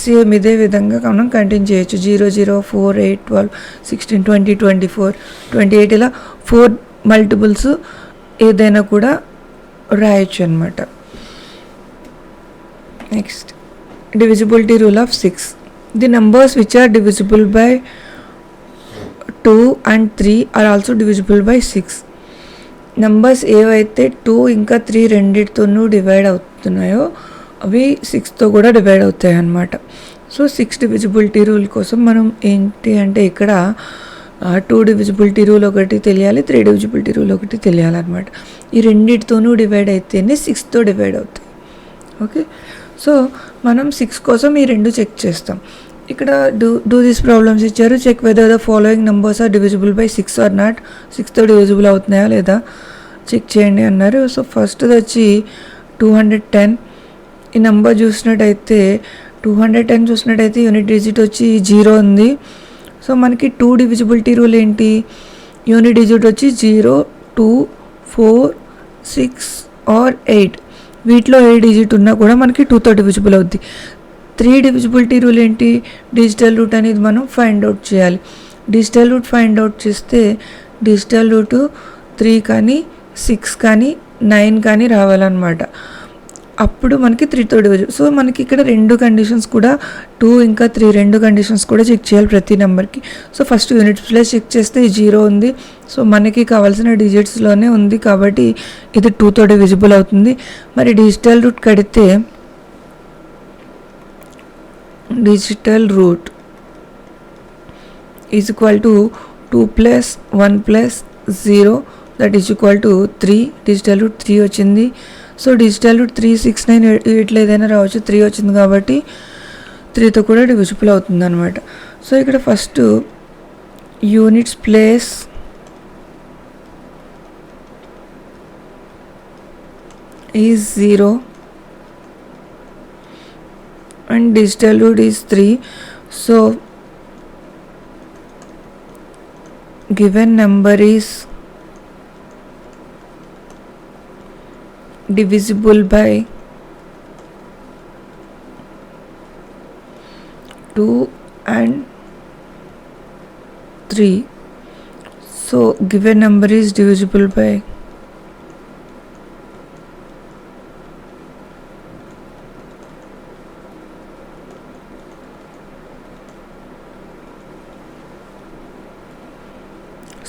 సేమ్ ఇదే విధంగా మనం కంటిన్యూ చేయొచ్చు. 0 0 4 8 12 16 20 24 28 ఇలా 4 మల్టిపుల్స్ ఏదైనా కూడా రాయొచ్చు అనమాట. Next divisibility rule of 6. The numbers which are divisible by 2 and 3 are also divisible by 6. Numbers ఏవైతే 2 ఇంకా 3 రెండిటితోనూ డివైడ్ అవుతున్నాయో అవి 6తో కూడా డివైడ్ అవుతాయి అన్నమాట. సో 6 డివిజిబిలిటీ రూల్ కోసం మనం ఏంటి అంటే ఇక్కడ 2 డివిజిబిలిటీ రూల్ ఒకటి తెలియాలి, 3 డివిజిబిలిటీ రూల్ ఒకటి తెలియాలన్నమాట. ఈ రెండిటితోనూ డివైడ్ అయితేనే 6తో డివైడ్ అవుతాయి. ఓకే, సో మనం 6 కోసం ఈ 2 చెక్ చేస్తాం. ఇక్కడ డూ దీస్ ప్రాబ్లమ్స్ ఇచ్చారు. Check whether the following numbers are divisible by 6 or not. 6తో డివిజిబుల్ అవుతున్నాయా లేదా చెక్ చేయండి అన్నారు. సో ఫస్ట్ వచ్చి 210. ఈ నెంబర్ చూసినట్టయితే 210 చూసినట్టయితే యూనిట్ డిజిట్ వచ్చి 0 ఉంది. సో మనకి 2 డివిజిబిలిటీ రూల్ ఏంటి, యూనిట్ డిజిట్ వచ్చి 0 2 4 6 ఆర్ 8. వీటిలో ఏ డిజిట్ ఉన్నా కూడా మనకి 2తో డివిజిబుల్ అవుద్ది. 3 డివిజిబిలిటీ రూల్ ఏంటి, డిజిటల్ రూట్ అనేది మనం ఫైండ్ అవుట్ చేయాలి. డిజిటల్ రూట్ ఫైండ్ అవుట్ చేస్తే డిజిటల్ రూట్ 3 కానీ 6 కానీ 9 కానీ రావాలన్నమాట. అప్పుడు మనకి 3తో డివిజన్. సో మనకి ఇక్కడ 2 కండిషన్స్ కూడా 2 ఇంకా 3 2 కండిషన్స్ కూడా చెక్ చేయాలి ప్రతి నెంబర్కి. So first unit place check చేస్తే 0 ఉంది. సో మనకి కావాల్సిన డిజిట్స్లోనే ఉంది కాబట్టి ఇది 2తో డివిజిబుల్ అవుతుంది. మరి డిజిటల్ రూట్ కడితే digital root is equal to 2 + 1 + 0 that is equal to 3. Digital root 3 వచ్చింది. సో డిజిటల్ రూట్ 3, 6, 9 వీటిలో ఏదైనా రావచ్చు. 3 వచ్చింది కాబట్టి 3తో కూడా డివిజిబుల్ అవుతుంది అనమాట. సో ఇక్కడ first units place is 0 and digital root is 3. So given number is divisible by 2 and 3. So given number is divisible by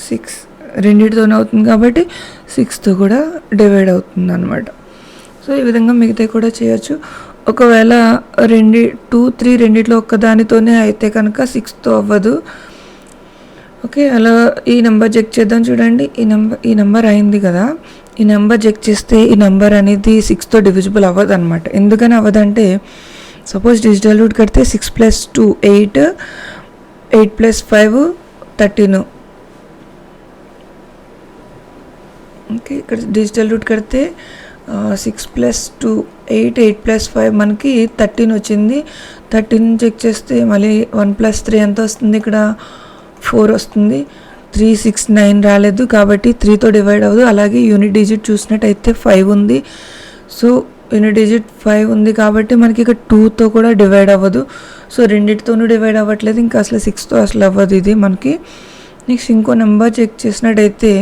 6. రెండింటితోనే అవుతుంది కాబట్టి 6తో కూడా డివైడ్ అవుతుంది అనమాట. సో ఈ విధంగా మిగతా కూడా చేయొచ్చు. ఒకవేళ 2, 3 రెండిట్లో ఒక్కదానితోనే అయితే కనుక 6తో అవ్వదు. ఓకే, అలా ఈ నెంబర్ చెక్ చేద్దాం. చూడండి, ఈ నెంబర్ అయింది కదా. ఈ నెంబర్ చెక్ చేస్తే ఈ నెంబర్ అనేది 6తో డివిజిబుల్ అవ్వదు అనమాట. ఎందుకని అవ్వదంటే సపోజ్ డిజిటల్ రూట్ కడితే 6 + 2 8, 8 + 5 13. ఓకే, ఇక్కడ డిజిటల్ రూట్ కడితే 6 + 2 8, 8 + 5 మనకి 13 వచ్చింది. 13 చెక్ చేస్తే మళ్ళీ 1 + 3 ఎంత వస్తుంది? ఇక్కడ 4 వస్తుంది. 3, 6, 9 రాలేదు కాబట్టి 3తో డివైడ్ అవ్వదు. అలాగే యూనిట్ డిజిట్ చూసినట్టయితే 5 ఉంది. సో యూనిట్ డిజిట్ 5 ఉంది కాబట్టి మనకి ఇక్కడ 2తో కూడా డివైడ్ అవ్వదు. సో రెండింటితోనూ డివైడ్ అవ్వట్లేదు, ఇంకా అసలు 6తో అసలు అవ్వదు ఇది మనకి. నెక్స్ట్ ఇంకో నెంబర్ చెక్ చేసినట్టయితే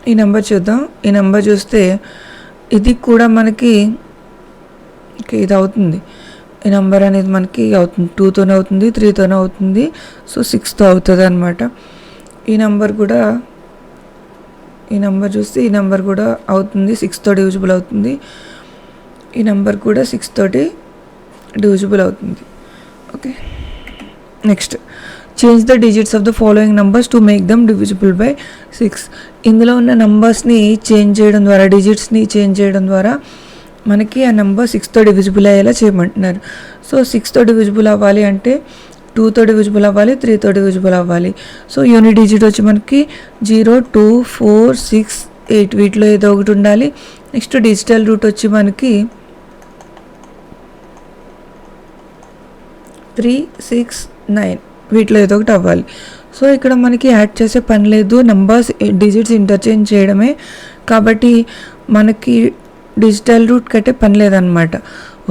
ఈ నెంబర్ చూద్దాం. ఈ నెంబర్ చూస్తే ఇది కూడా మనకి ఇది అవుతుంది. ఈ నెంబర్ అనేది మనకి అవుతుంది, 2తోనే అవుతుంది, 3తోనే అవుతుంది. సో 6తో అవుతుంది అనమాట. ఈ నెంబర్ చూస్తే ఈ నెంబర్ కూడా అవుతుంది, 6తో డివిజిబుల్ అవుతుంది. ఈ నెంబర్ కూడా 6తోటి డివిజిబుల్ అవుతుంది. Okay, next change the digits of the following numbers to make them divisible by 6. ఇందులో ఉన్న నంబర్స్ని చేంజ్ చేయడం ద్వారా, డిజిట్స్ని చేంజ్ చేయడం ద్వారా మనకి ఆ నెంబర్ 6తో డివిజిబుల్ అయ్యేలా చేయమంటున్నారు. సో 6తో డివిజిబుల్ అవ్వాలి అంటే 2తో డివిజిబుల్ అవ్వాలి, 3తో డివిజిబుల్ అవ్వాలి. సో యూనిట్ డిజిట్ వచ్చి మనకి 0, 2, 4, 6, 8 వీటిలో ఏదో ఒకటి ఉండాలి. నెక్స్ట్ డిజిటల్ రూట్ వచ్చి మనకి 3, 6, 9 వీటిలో ఏదో ఒకటి అవ్వాలి. సో ఇక్కడ మనకి యాడ్ చేసే పని లేదు, నెంబర్స్ డిజిట్స్ ఇంటర్చేంజ్ చేయడమే కాబట్టి మనకి డిజిటల్ రూట్ కట్టే పని లేదనమాట.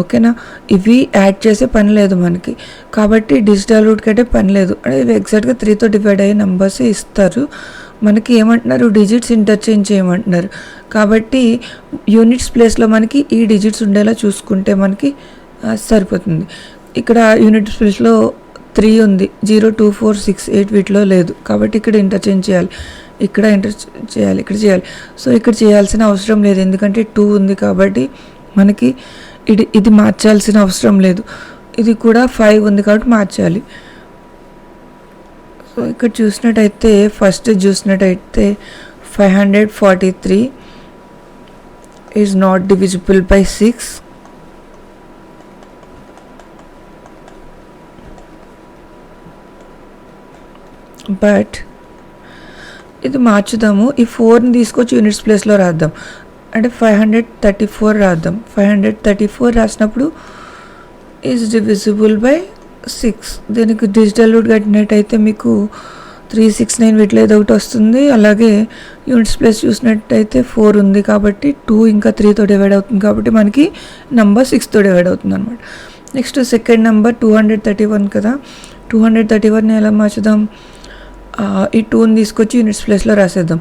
ఓకేనా, ఇవి యాడ్ చేసే పని లేదు మనకి కాబట్టి డిజిటల్ రూట్ కట్టే పని లేదు. ఇవి ఎగ్జాక్ట్గా 3తో డివైడ్ అయ్యే నెంబర్సే ఇస్తారు. మనకి ఏమంటున్నారు, డిజిట్స్ ఇంటర్చేంజ్ చేయమంటున్నారు కాబట్టి యూనిట్స్ ప్లేస్లో మనకి ఈ డిజిట్స్ ఉండేలా చూసుకుంటే మనకి సరిపోతుంది. ఇక్కడ యూనిట్స్ ప్లేస్లో 3 ఉంది, 0, 2, 4, 6, 8 వీటిలో లేదు కాబట్టి ఇక్కడ ఇంటర్చేంజ్ చేయాలి, ఇక్కడ ఇంటర్చేంజ్ చేయాలి, ఇక్కడ చేయాలి. సో ఇక్కడ చేయాల్సిన అవసరం లేదు ఎందుకంటే 2 ఉంది కాబట్టి మనకి ఇది మార్చాల్సిన అవసరం లేదు. ఇది కూడా 5 ఉంది కాబట్టి మార్చాలి. సో ఇక్కడ చూసినట్టయితే ఫస్ట్ చూసినట్టయితే 543 is not divisible by 6. But ఇది మార్చుదాము, ఈ 4ని తీసుకొచ్చి యూనిట్స్ ప్లేస్లో రాద్దాం. అంటే 534 రాద్దాం. 534 రాసినప్పుడు ఈజ్ డివిజిబుల్ బై 6. దీనికి డిజిటల్ రూట్ కట్టినట్టయితే మీకు 3, 6, 9 వీటిలో ఏదో ఒకటి వస్తుంది. అలాగే యూనిట్స్ ప్లేస్ చూసినట్టయితే 4 ఉంది కాబట్టి 2 ఇంకా 3తో డివైడ్ అవుతుంది కాబట్టి మనకి నెంబర్ 6తో డివైడ్ అవుతుంది అనమాట. నెక్స్ట్ సెకండ్ నెంబర్ 231 కదా, 231ని ఎలా మార్చుదాం? ఈ 2ని తీసుకొచ్చి యూనిట్స్ ప్లేస్లో రాసేద్దాం.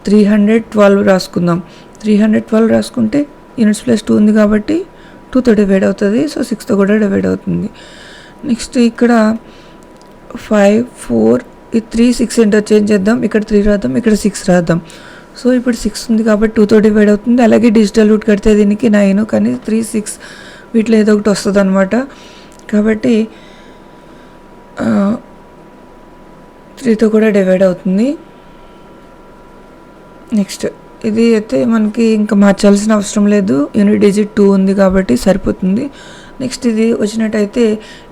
312 రాసుకుందాం. 312 రాసుకుంటే యూనిట్స్ ప్లేస్ 2 ఉంది కాబట్టి 2తో డివైడ్ అవుతుంది. సో 6తో కూడా డివైడ్ అవుతుంది. నెక్స్ట్ ఇక్కడ 5 4 ఈ 3 6 ఇంటర్చేంజ్ చేద్దాం. ఇక్కడ 3 రాద్దాం, ఇక్కడ 6 రాద్దాం. సో ఇప్పుడు 6 ఉంది కాబట్టి 2తో డివైడ్ అవుతుంది. అలాగే డిజిటల్ రూట్ కడితే దీనికి 9, కానీ 3 6 వీటిలో ఏదో ఒకటి వస్తుంది అనమాట. కాబట్టి 3తో కూడా డివైడ్ అవుతుంది. నెక్స్ట్ ఇది అయితే మనకి ఇంకా మార్చాల్సిన అవసరం లేదు, యూనిట్ డిజిట్ 2 ఉంది కాబట్టి సరిపోతుంది. నెక్స్ట్ ఇది వచ్చినట్టయితే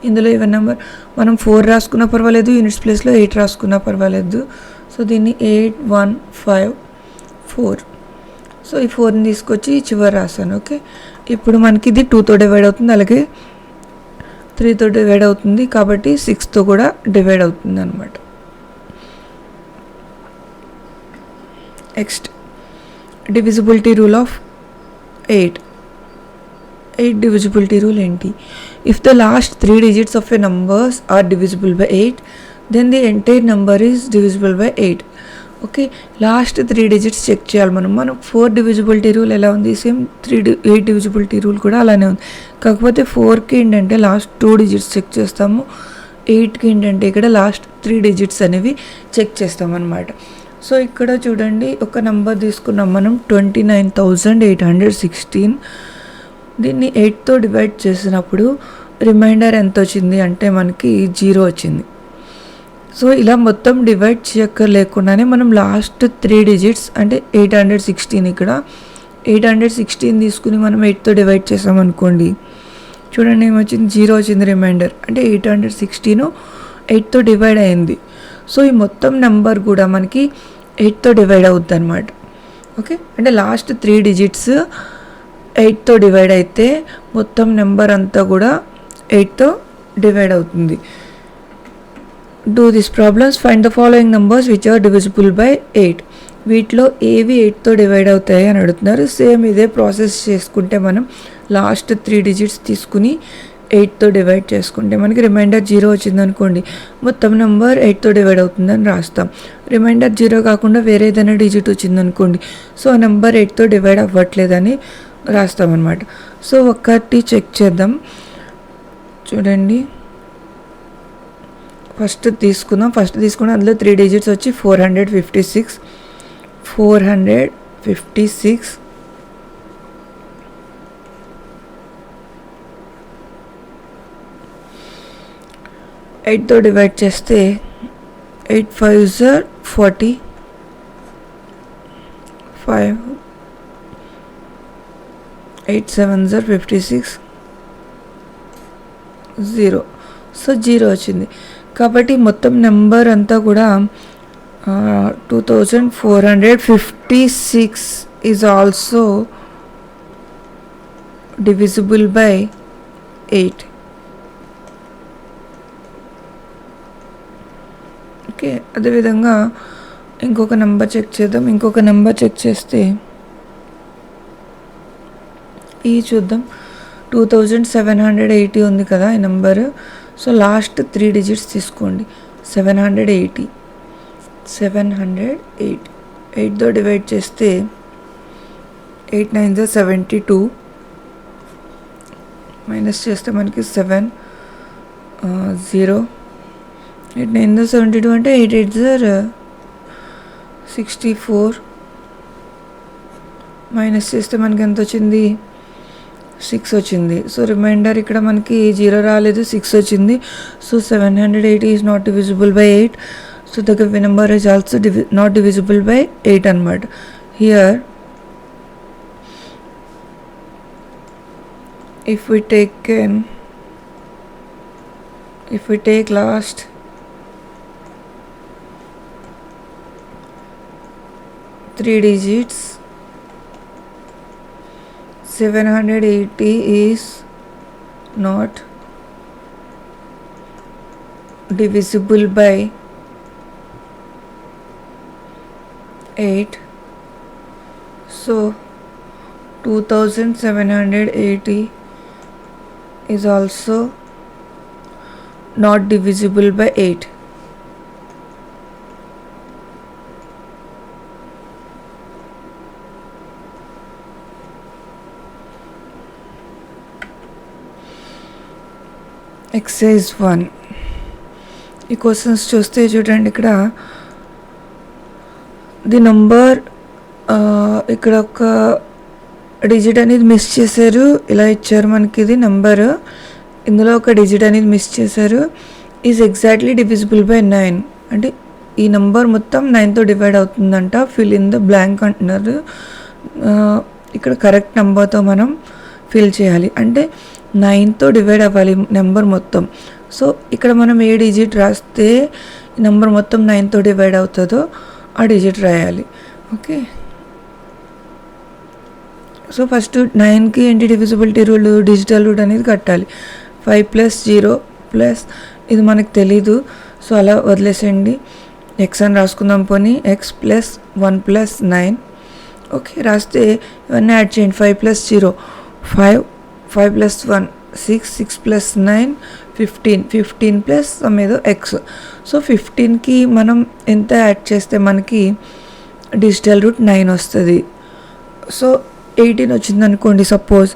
ఇందులో ఈవెన్ నెంబర్ మనం 4 రాసుకున్నా పర్వాలేదు, యూనిట్స్ ప్లేస్లో 8 రాసుకున్నా పర్వాలేదు. సో దీన్ని 8 1 5 4. సో ఈ 4ని తీసుకొచ్చి చివరి రాశాను. ఓకే, ఇప్పుడు మనకి ఇది 2తో డివైడ్ అవుతుంది, అలాగే 3తో డివైడ్ అవుతుంది, కాబట్టి 6తో కూడా డివైడ్ అవుతుంది అనమాట. Next divisibility rule of 8 divisibility rule ఏంటి? If the last 3 digits of a numbers are divisible by 8, then the entire number is divisible by 8. Okay, last 3 digits check చేయాలి మనం. 4 డివిజిబిలిటీ రూల్ ఎలా ఉంది, సేమ్ 8 డివిజిబిలిటీ రూల్ కూడా అలానే ఉంది. కాకపోతే 4కి ఏంటంటే లాస్ట్ 2 digits చెక్ చేస్తాము, 8కి ఏంటంటే ఇక్కడ లాస్ట్ 3 digits అనేవి చెక్ చేస్తాం అనమాట. సో ఇక్కడ చూడండి, ఒక నెంబర్ తీసుకున్నాం మనం 29,816. దీన్ని 8తో డివైడ్ చేసినప్పుడు రిమైండర్ ఎంత వచ్చింది అంటే మనకి 0 వచ్చింది. సో ఇలా మొత్తం డివైడ్ చేయక్కర్లేకుండానే మనం లాస్ట్ 3 digits అంటే 816, ఇక్కడ 816 తీసుకుని మనం 8తో డివైడ్ చేసామనుకోండి, చూడండి ఏమొచ్చింది, 0 వచ్చింది రిమైండర్. అంటే 816 8తో డివైడ్ అయింది. సో ఈ మొత్తం నెంబర్ కూడా మనకి 8తో డివైడ్ అవుతుంది అనమాట. ఓకే, అంటే లాస్ట్ 3 digits 8తో డివైడ్ అయితే మొత్తం నెంబర్ అంతా కూడా 8తో డివైడ్ అవుతుంది. Do this problems, find the following numbers which are divisible by 8. వీటిలో ఏవి 8తో డివైడ్ అవుతాయి అని అడుగుతున్నారు. సేమ్ ఇదే ప్రాసెస్ చేసుకుంటే మనం లాస్ట్ 3 digits తీసుకుని 8తో డివైడ్ చేసుకుంటే మనకి రిమైండర్ 0 వచ్చిందనుకోండి, మొత్తం నెంబర్ 8తో డివైడ్ అవుతుందని రాస్తాం. రిమైండర్ 0 కాకుండా వేరే ఏదైనా డిజిట్ వచ్చిందనుకోండి, సో ఆ నెంబర్ 8తో డివైడ్ అవ్వట్లేదని రాస్తామన్నమాట. సో ఒక్కటి చెక్ చేద్దాం. చూడండి, ఫస్ట్ తీసుకున్న అందులో 3 digits వచ్చి 456. 8తో డివైడ్ చేస్తే 8 5s are 40, 5 8 7s are 56, 0. So 0 వచ్చింది. కాబట్టి మొత్తం నెంబర్ అంతా కూడా 2456 is also divisible by 8. Okay, అదేవిధంగా ఇంకొక నెంబర్ చెక్ చేద్దాం. ఇంకొక నెంబర్ చెక్ చేస్తే ఈ చూద్దాం, 2780 ఉంది కదా ఈ నెంబరు. సో లాస్ట్ 3 digits తీసుకోండి, 780. 8తో డివైడ్ చేస్తే 8 9s are 72, మైనస్ చేస్తే మనకి 7 0. 8 9s are 72 అంటే 8 8s are 64, మైనస్ చేస్తే మనకి ఎంత వచ్చింది, 6 వచ్చింది. సో రిమైండర్ ఇక్కడ మనకి 0 రాలేదు, 6 వచ్చింది. So 780 is not divisible by 8. So the given number is also not divisible by 8 అనమాట. Here if we take last 3 digits, 780 is not divisible by 8. So 2780 is also not divisible by 8. Excise 1. ఈ questions చూస్తే చూడండి, ఇక్కడ the number ఇక్కడ ఒక digit అనేది miss చేశారు, ఇలా ఇచ్చారు మనకి. ఇది నెంబర్, ఇందులో ఒక డిజిట్ అనేది మిస్ చేశారు. ఈజ్ ఎగ్జాక్ట్లీ డివిజిబుల్ బై 9 అంటే ఈ నెంబర్ మొత్తం 9తో డివైడ్ అవుతుందంట. ఫిల్ ఇన్ ద బ్లాంక్ అంటున్నారు. ఇక్కడ కరెక్ట్ నెంబర్తో మనం ఫిల్ చేయాలి, అంటే 9తో డివైడ్ అవ్వాలి నెంబర్ మొత్తం. సో ఇక్కడ మనం ఏ డిజిట్ రాస్తే నెంబర్ మొత్తం 9తో డివైడ్ అవుతుందో ఆ డిజిట్ రాయాలి. ఓకే, సో ఫస్ట్ 9కి ఏంటి డివిజిబిలిటీ రూల్, డిజిటల్ రూట్ అనేది కట్టాలి. 5 + 0 ప్లస్ ఇది మనకు తెలీదు, సో అలా వదిలేసేయండి. ఎక్స్ అని రాసుకుందాం. పోనీ x + 1 + 9. ఓకే, రాస్తే ఇవన్నీ యాడ్ చేయండి. 5 + 0 5, 5 + 1 6, 6 + 9 15, 15 ప్లస్ ఏదో ఎక్స్. సో 15కి మనం ఎంత యాడ్ చేస్తే మనకి డిజిటల్ రూట్ 9 వస్తుంది. సో 18 వచ్చింది అనుకోండి, సపోజ్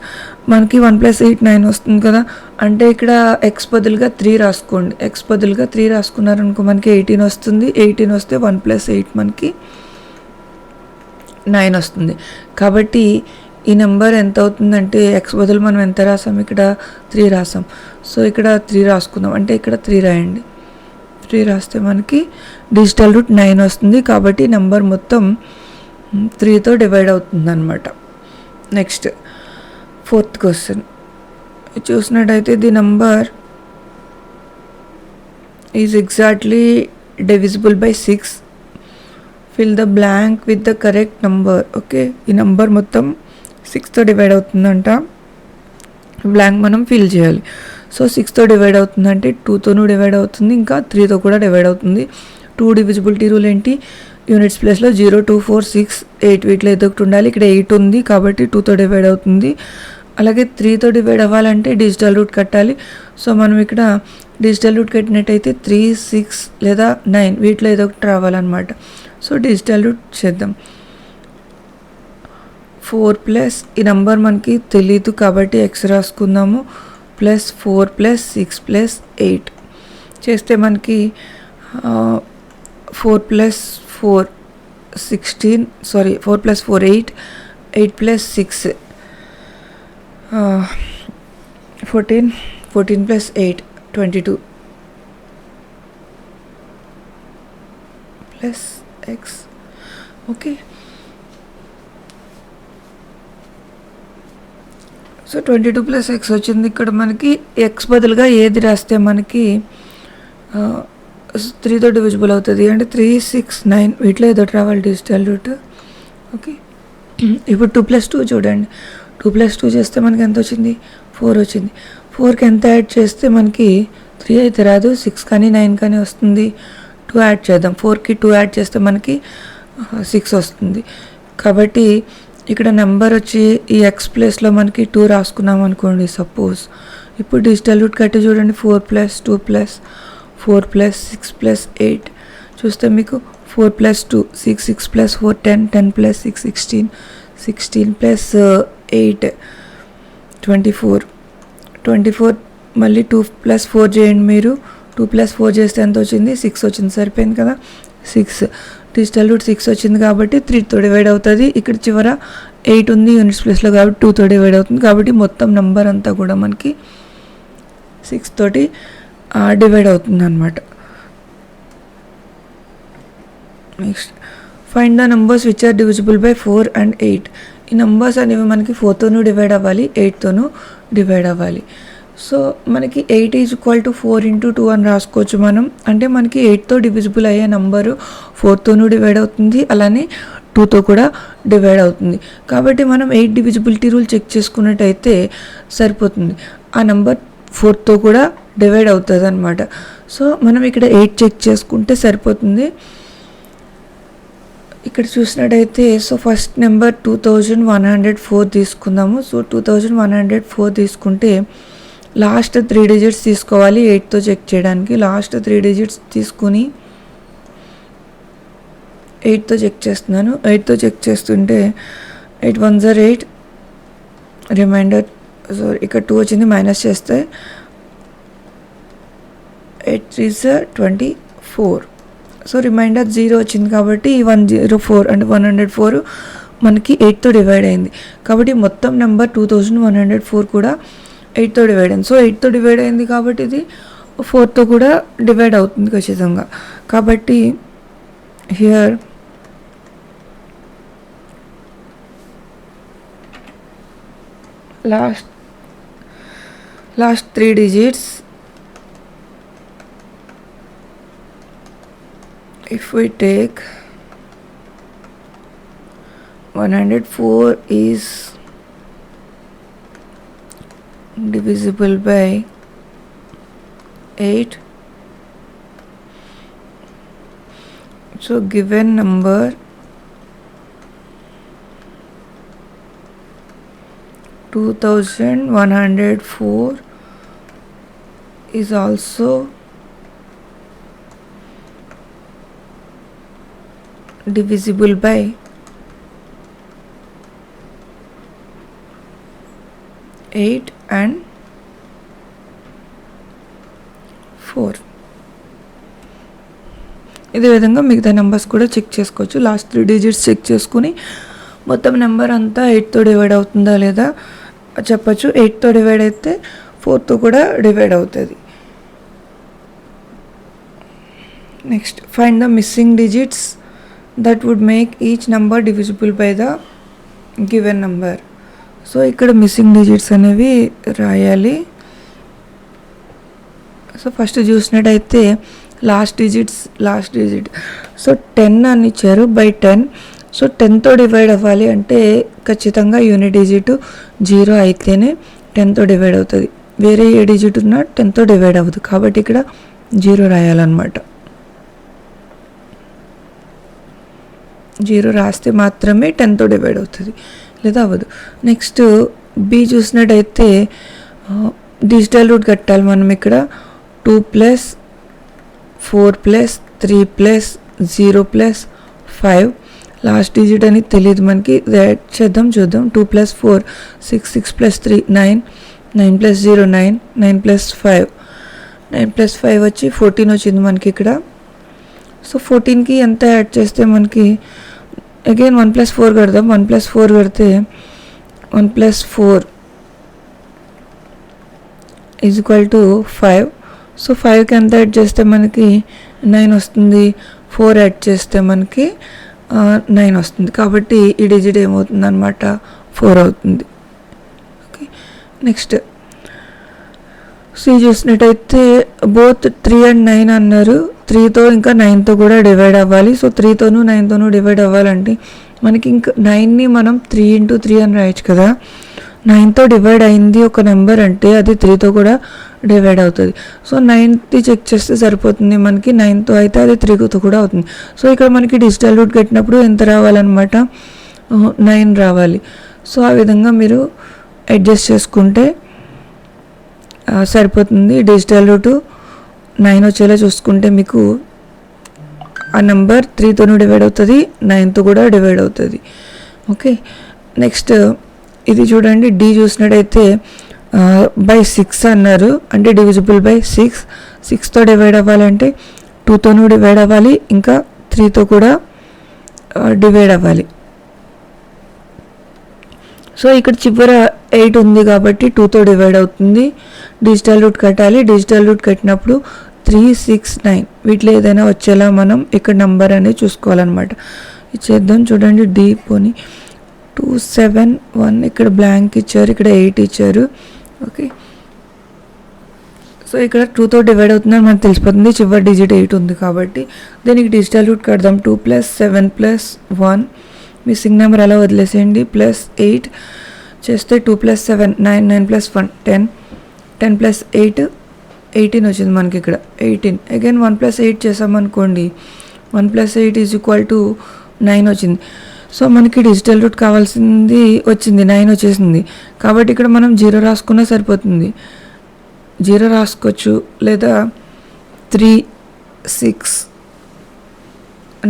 మనకి 1 + 8 9 వస్తుంది కదా. అంటే ఇక్కడ ఎక్స్ బదులుగా 3 రాసుకోండి. ఎక్స్ బదులుగా 3 రాసుకున్నారనుకో మనకి 18 వస్తుంది. 18 వస్తే 1 + 8 మనకి 9 వస్తుంది. కాబట్టి ఈ నెంబర్ ఎంత అవుతుందంటే ఎక్స్ బదులు మనం ఎంత రాసాం, ఇక్కడ 3 రాసాం. సో ఇక్కడ 3 రాసుకుందాం, అంటే ఇక్కడ 3 రాయండి. 3 రాస్తే మనకి డిజిటల్ రూట్ 9 వస్తుంది. కాబట్టి నెంబర్ మొత్తం 3తో డివైడ్ అవుతుంది అనమాట. నెక్స్ట్ 4th క్వశ్చన్ చూసినట్టయితే the number is exactly divisible by 6. Fill the blank with the correct number. Okay, ఈ నంబర్ మొత్తం 6తో డివైడ్ అవుతుందంట. బ్లాంక్ మనం ఫిల్ చేయాలి. సో 6తో డివైడ్ అవుతుందంటే 2తోనూ డివైడ్ అవుతుంది, ఇంకా 3తో కూడా డివైడ్ అవుతుంది. 2 డివిజిబిలిటీ రూల్ ఏంటి, యూనిట్స్ ప్లేస్లో 0, 2, 4, 6, 8 వీటిలో ఏదో ఒకటి ఉండాలి. ఇక్కడ 8 ఉంది కాబట్టి 2తో డివైడ్ అవుతుంది. అలాగే 3తో డివైడ్ అవ్వాలంటే డిజిటల్ రూట్ కట్టాలి. సో మనం ఇక్కడ డిజిటల్ రూట్ కట్టినట్టయితే 3, 6 లేదా 9 వీటిలో ఏదో ఒకటి రావాలన్నమాట. సో డిజిటల్ రూట్ చేద్దాం. 4 ఈ నెంబర్ మనకి తెలీదు కాబట్టి ఎక్స్ రాసుకుందాము. +4 + 6 + 8 చేస్తే మనకి 4 + 4 16, 4 + 4 8, 8 + 6 14, 14 + 8 22 plus X. Okay, so 22 + x వచ్చింది. ఇక్కడ మనకి ఎక్స్ బదులుగా ఏది రాస్తే మనకి 3తో డివిజిబుల్ అవుతుంది అంటే 3, 6, 9 వీటిలో ఏదో రావాలి డిజిటల్ రూట్. ఓకే, ఇప్పుడు 2 + 2 చూడండి. 2 + 2 చేస్తే మనకి ఎంత వచ్చింది, 4 వచ్చింది. 4కి ఎంత యాడ్ చేస్తే మనకి 3 అయితే రాదు, 6 కానీ 9 కానీ వస్తుంది. 2 యాడ్ చేద్దాం. 4కి 2 యాడ్ చేస్తే మనకి 6 వస్తుంది. కాబట్టి ఇక్కడ నెంబర్ వచ్చి ఈ ఎక్స్ ప్లేస్లో మనకి 2 రాసుకున్నాం అనుకోండి సపోజ్. ఇప్పుడు డిజిటల్ రూట్ కట్టి చూడండి. 4 + 2 + 4 + 6 + 8 చూస్తే మీకు 4 + 2 6, 6 + 4 10, 10 + 6 16, 16 + 8 24, 24 మళ్ళీ 2 + 4 చేయండి మీరు. 2 + 4 చేస్తే ఎంత వచ్చింది, 6 వచ్చింది. సరిపోయింది కదా, 6. డిజిటల్ రూట్ 6 వచ్చింది కాబట్టి 3తో డివైడ్ అవుతుంది. ఇక్కడ చివర 8 ఉంది యూనిట్స్ ప్లేస్లో కాబట్టి 2తో డివైడ్ అవుతుంది. కాబట్టి మొత్తం నెంబర్ అంతా కూడా మనకి 6 తోటి డివైడ్ అవుతుంది అనమాట. Next find the numbers which are divisible by 4 and 8. ఈ నెంబర్స్ అనేవి మనకి 4తోనూ డివైడ్ అవ్వాలి, 8తోనూ డివైడ్ అవ్వాలి. సో మనకి 8 = 4 × 2 అని రాసుకోవచ్చు మనం. అంటే మనకి 8తో డివిజిబుల్ అయ్యే నెంబరు 4తోనూ డివైడ్ అవుతుంది, అలానే 2తో కూడా డివైడ్ అవుతుంది. కాబట్టి మనం 8 డివిజిబిలిటీ రూల్ చెక్ చేసుకున్నట్టయితే సరిపోతుంది. ఆ నెంబర్ 4తో కూడా డివైడ్ అవుతుంది అనమాట. సో మనం ఇక్కడ 8 చెక్ చేసుకుంటే సరిపోతుంది. ఇక్కడ చూసినట్టయితే సో ఫస్ట్ నెంబర్ 2104 తీసుకుందాము. సో 2104 తీసుకుంటే లాస్ట్ 3 డిజిట్స్ తీసుకోవాలి 8తో చెక్ చేయడానికి. లాస్ట్ 3 డిజిట్స్ తీసుకుని 8తో చెక్ చేస్తున్నాను. 8తో చెక్ చేస్తుంటే 8 1s are 8, రిమైండర్ ఇక్కడ 2 వచ్చింది, మైనస్ చేస్తే 8 3s 24. సో రిమైండర్ 0 వచ్చింది కాబట్టి 104 అంటే 104 మనకి 8తో డివైడ్ అయింది. కాబట్టి మొత్తం నెంబర్ 2104 కూడా 8తో డివైడ్ అయింది. సో 8తో డివైడ్ అయింది కాబట్టి ఇది 4తో కూడా డివైడ్ అవుతుంది ఖచ్చితంగా. కాబట్టి here last 3 digits, if we take 104 is divisible by 8, so given number 2104 is also divisible by 8 and 4. ఇదే విధంగా మిగతా నెంబర్స్ కూడా చెక్ చేసుకోవచ్చు. లాస్ట్ 3 డిజిట్స్ చెక్ చేసుకుని మొత్తం నెంబర్ అంతా 8తో డివైడ్ అవుతుందా లేదా చెప్పచ్చు. 8తో డివైడ్ అయితే 4తో కూడా డివైడ్ అవుతుంది. Next find the missing digits that would make each number divisible by the given number. So ఇక్కడ మిస్సింగ్ డిజిట్స్ అనేవి రాయాలి. సో ఫస్ట్ చూసినట్టయితే లాస్ట్ డిజిట్ సో 10 అని ఇచ్చారు బై 10. సో 10తో డివైడ్ అవ్వాలి అంటే ఖచ్చితంగా యూనిట్ డిజిట్ 0 అయితేనే 10తో డివైడ్ అవుతుంది. వేరే ఏ డిజిట్ ఉన్నా 10తో డివైడ్ అవ్వదు. కాబట్టి ఇక్కడ 0 రాయాలన్నమాట. 0 రాస్తే మాత్రమే 10తో డివైడ్ అవుతుంది, లేదా అవ్వదు. నెక్స్ట్ బి చూసినట్టయితే డిజిటల్ రూట్ కట్టాలి మనం. ఇక్కడ 2 + 4 + 3 + 0 + 5. లాస్ట్ డిజిట్ అని తెలియదు మనకి, యాడ్ చేద్దాం చూద్దాం. 2 + 4 6, 6 + 3 9, 9 + 0 9, 9 + 5 9 + 5 వచ్చి 14 వచ్చింది మనకి ఇక్కడ. సో 14కి ఎంత యాడ్ చేస్తే మనకి అగైన్ 1 + 4 కడదాం. 1 + 4 కడితే 1 + 4 = 5. సో 5కి ఎంత యాడ్ చేస్తే మనకి 9 వస్తుంది. 4 యాడ్ చేస్తే మనకి 9 వస్తుంది. కాబట్టి ఈ డిజిట్ ఏమవుతుంది అనమాట 4 అవుతుంది. ఓకే, నెక్స్ట్ సి చూసినట్టయితే బోత్ 3 and 9 అన్నారు. 3తో ఇంకా 9తో కూడా డివైడ్ అవ్వాలి. సో 3తోనూ 9తోనూ డివైడ్ అవ్వాలంటే మనకి ఇంకా 9ని మనం 3 × 3 అని రాయొచ్చు కదా. 9తో డివైడ్ అయింది ఒక నెంబర్ అంటే అది 3తో కూడా డివైడ్ అవుతుంది. సో 9ది చెక్ చేస్తే సరిపోతుంది మనకి. 9తో అయితే అది 3తో కూడా అవుతుంది. సో ఇక్కడ మనకి డిజిటల్ రూట్ కట్టినప్పుడు ఎంత రావాలన్నమాట, 9 రావాలి. సో ఆ విధంగా మీరు అడ్జస్ట్ చేసుకుంటే సరిపోతుంది. డిజిటల్ రూట్ 9 వచ్చేలా చూసుకుంటే మీకు ఆ నెంబర్ 3తోనూ డివైడ్ అవుతుంది, 9తో కూడా డివైడ్ అవుతుంది. ఓకే, నెక్స్ట్ ఇది చూడండి. డి చూసినట్టయితే బై 6 అన్నారు, అంటే డివిజిబుల్ బై 6. 6తో డివైడ్ అవ్వాలంటే 2తోనూ డివైడ్ అవ్వాలి, ఇంకా 3తో కూడా డివైడ్ అవ్వాలి. సో ఇక్కడ చివర 8 ఉంది కాబట్టి 2తో డివైడ్ అవుతుంది. డిజిటల్ రూట్ కట్టాలి. డిజిటల్ రూట్ కట్టినప్పుడు 3, 6, 9 వీటిలో ఏదైనా వచ్చేలా మనం ఇక్కడ నెంబర్ అనేది చూసుకోవాలన్నమాట. ఇచ్చేద్దాం చూడండి. డి పోని 2, 7, 1 ఇక్కడ బ్లాంక్ ఇచ్చారు, ఇక్కడ 8 ఇచ్చారు. ఓకే, సో ఇక్కడ 2తో డివైడ్ అవుతుందని మనకు తెలిసిపోతుంది. చివరి డిజిట్ 8 ఉంది కాబట్టి దీనికి డిజిటల్ రూట్ కడదాం. 2 + 7 + 1 మిస్సింగ్ నెంబర్ అలా వదిలేసేయండి. +8 చేస్తే 2 + 7 9, 9 + 1 10, 10 + 8 18 వచ్చింది మనకి ఇక్కడ 18. అగైన్ 1 + 8 చేసామనుకోండి, 1 + 8 = 9 వచ్చింది. సో మనకి డిజిటల్ రూట్ కావాల్సింది వచ్చింది, 9 వచ్చేసింది. కాబట్టి ఇక్కడ మనం 0 రాసుకున్నా సరిపోతుంది. 0 రాసుకోవచ్చు, లేదా 3, 6,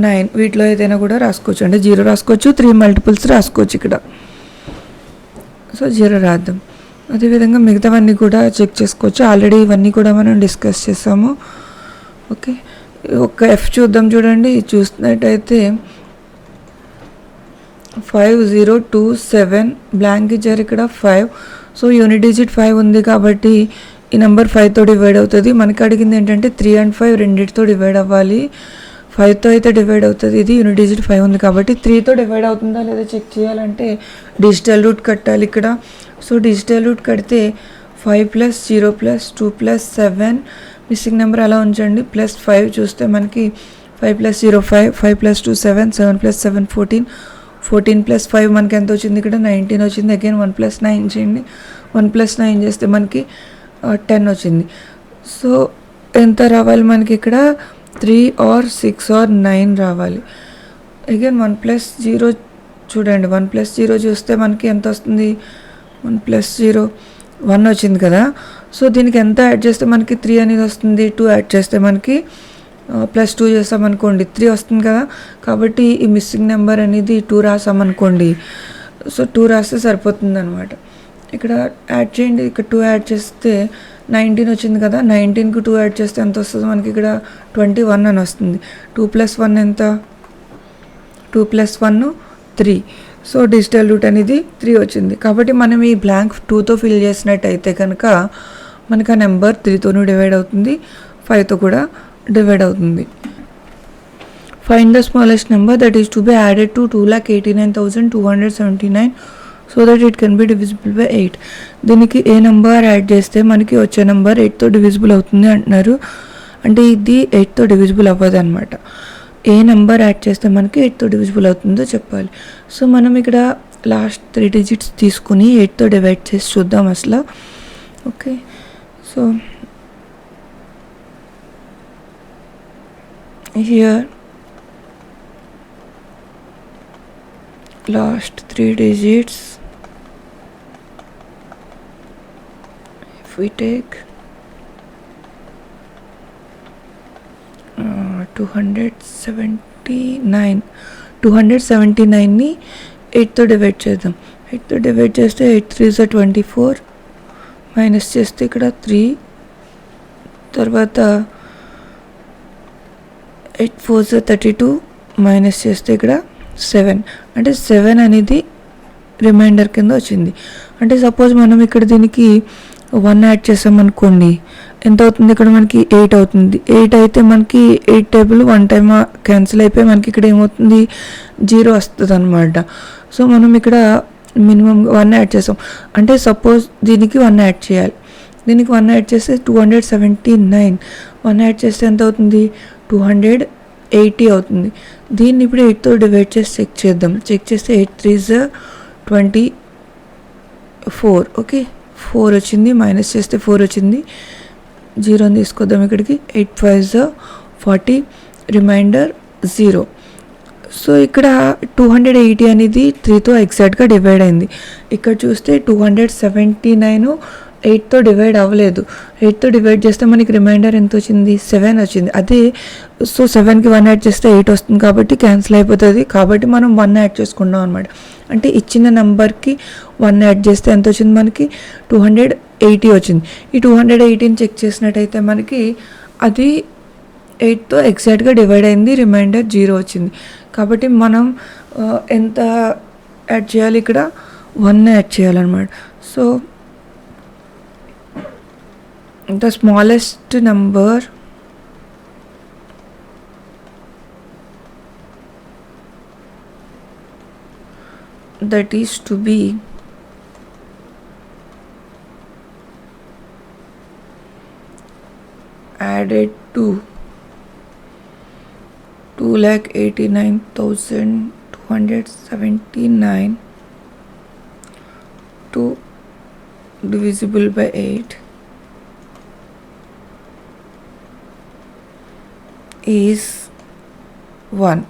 9 వీటిలో ఏదైనా కూడా రాసుకోవచ్చు. అంటే 0 రాసుకోవచ్చు, 3 మల్టిపుల్స్ రాసుకోవచ్చు ఇక్కడ. సో 0 రాద్దాం. అదేవిధంగా మిగతావన్నీ కూడా చెక్ చేసుకోవచ్చు. ఆల్రెడీ ఇవన్నీ కూడా మనం డిస్కస్ చేసాము. ఓకే, ఒక ఎఫ్ చూద్దాం. చూడండి, చూసినట్టయితే 5027 బ్లాంక్ ఇచ్చారు, ఇక్కడ 5. సో యూనిట్ డిజిట్ 5 ఉంది కాబట్టి ఈ నెంబర్ 5తో డివైడ్ అవుతుంది. మనకి అడిగింది ఏంటంటే 3 and 5 రెండింటితో డివైడ్ అవ్వాలి. 5తో అయితే డివైడ్ అవుతుంది. ఇది యూనిట్ డిజిట్ 5 ఉంది కాబట్టి 3తో డివైడ్ అవుతుందా లేదా చెక్ చేయాలంటే డిజిటల్ రూట్ కట్టాలి ఇక్కడ. సో డిజిటల్ రూట్ కడితే 5 + 0 + 2 + 7 మిస్సింగ్ నెంబర్ అలా ఉంచండి. +5 చూస్తే మనకి 5 + 0 5, 5 + 2 7, 7 + 7 14, 14 + 5 మనకి ఎంత వచ్చింది ఇక్కడ 19 వచ్చింది. అగైన్ 1 + 9 చేయండి. 1 + 9 చేస్తే మనకి 10 వచ్చింది. సో ఎంత రావాలి మనకి ఇక్కడ 3 or 6 or 9 రావాలి. అగైన్ 1 + 0 చూడండి, 1 + 0 చూస్తే మనకి ఎంత వస్తుంది, 1 + 0 1 వచ్చింది కదా. సో దీనికి ఎంత యాడ్ చేస్తే మనకి 3 అనేది వస్తుంది. 2 యాడ్ చేస్తే మనకి +2 చేస్తామనుకోండి 3 వస్తుంది కదా. కాబట్టి ఈ మిస్సింగ్ నెంబర్ అనేది 2 రాసామనుకోండి. సో 2 రాస్తే సరిపోతుంది అనమాట. ఇక్కడ యాడ్ చేయండి, ఇక్కడ 2 యాడ్ చేస్తే 19 వచ్చింది కదా. 19కి 2 యాడ్ చేస్తే ఎంత వస్తుంది మనకి ఇక్కడ 21 అని వస్తుంది. 2 + 1 ఎంత, 2 + 1 3. సో డిజిటల్ రూట్ అనేది 3 వచ్చింది. కాబట్టి మనం ఈ బ్లాంక్ 2తో ఫిల్ చేసినట్టయితే కనుక మనకు ఆ నెంబర్ 3తోనూ డివైడ్ అవుతుంది, 5తో కూడా డివైడ్ అవుతుంది. Find the smallest number that is to be added to 2,89,279 so that it can be divisible by 8. దీనికి ఏ నెంబర్ యాడ్ చేస్తే మనకి వచ్చే నెంబర్ 8తో డివిజిబుల్ అవుతుంది అంటున్నారు. అంటే ఇది 8తో డివిజిబుల్ అవ్వదు అనమాట. ఏ నెంబర్ యాడ్ చేస్తే మనకి 8తో డివిజిబుల్ అవుతుందో చెప్పాలి. సో మనం ఇక్కడ లాస్ట్ 3 డిజిట్స్ తీసుకుని 8తో డివైడ్ చేసి చూద్దాం అసలు. Okay, so here last 3 digits, if we take 279ని 8తో డివైడ్ చేద్దాం. 8తో డివైడ్ చేస్తే 8 3 is 24, మైనస్ చేస్తే ఇక్కడ 3, తర్వాత 8 4 is 32, మైనస్ చేస్తే ఇక్కడ 7. అంటే 7 అనేది రిమైండర్ కింద వచ్చింది. అంటే సపోజ్ మనం ఇక్కడ దీనికి 1 యాడ్ చేసామనుకోండి, ఎంత అవుతుంది ఇక్కడ మనకి 8 అవుతుంది. 8 అయితే మనకి 8 టేబుల్ 1 టైమ్ క్యాన్సిల్ అయిపోయి మనకి ఇక్కడ ఏమవుతుంది 0 వస్తుంది అనమాట. సో మనం ఇక్కడ మినిమం 1 యాడ్ చేసాం. అంటే సపోజ్ దీనికి 1 యాడ్ చేయాలి. దీనికి 1 యాడ్ చేస్తే 279, 1 యాడ్ చేస్తే ఎంత అవుతుంది 280 అవుతుంది. దీన్ని ఇప్పుడు 8తో డివైడ్ చేసి చెక్ చేద్దాం. చెక్ చేస్తే 8 3 is 24. ఓకే, 4 వచ్చింది, మైనస్ చేస్తే 4 వచ్చింది. 0 తీసుకొద్దాం ఇక్కడికి. 8 5 is 40, రిమైండర్ 0. సో ఇక్కడ 280 అనేది 3తో ఎగ్జాక్ట్గా డివైడ్ అయింది. ఇక్కడ చూస్తే 279 8తో డివైడ్ అవ్వలేదు. 8తో డివైడ్ చేస్తే మనకి రిమైండర్ ఎంత వచ్చింది 7 వచ్చింది. అదే సో 7కి 1 యాడ్ చేస్తే 8 వస్తుంది కాబట్టి క్యాన్సిల్ అయిపోతుంది. కాబట్టి మనం 1 యాడ్ చేసుకున్నాం అనమాట. అంటే ఇచ్చిన నెంబర్కి 1 యాడ్ చేస్తే ఎంత వచ్చింది మనకి 280 వచ్చింది. ఈ 280ని చెక్ చేసినట్టయితే మనకి అది 8తో ఎగ్జాక్ట్గా డివైడ్ అయింది, రిమైండర్ 0 వచ్చింది. కాబట్టి మనం ఎంత యాడ్ చేయాలి ఇక్కడ 1 యాడ్ చేయాలన్నమాట. So the smallest number that is to be added to 2,89,279 to divisible by 8 is 1.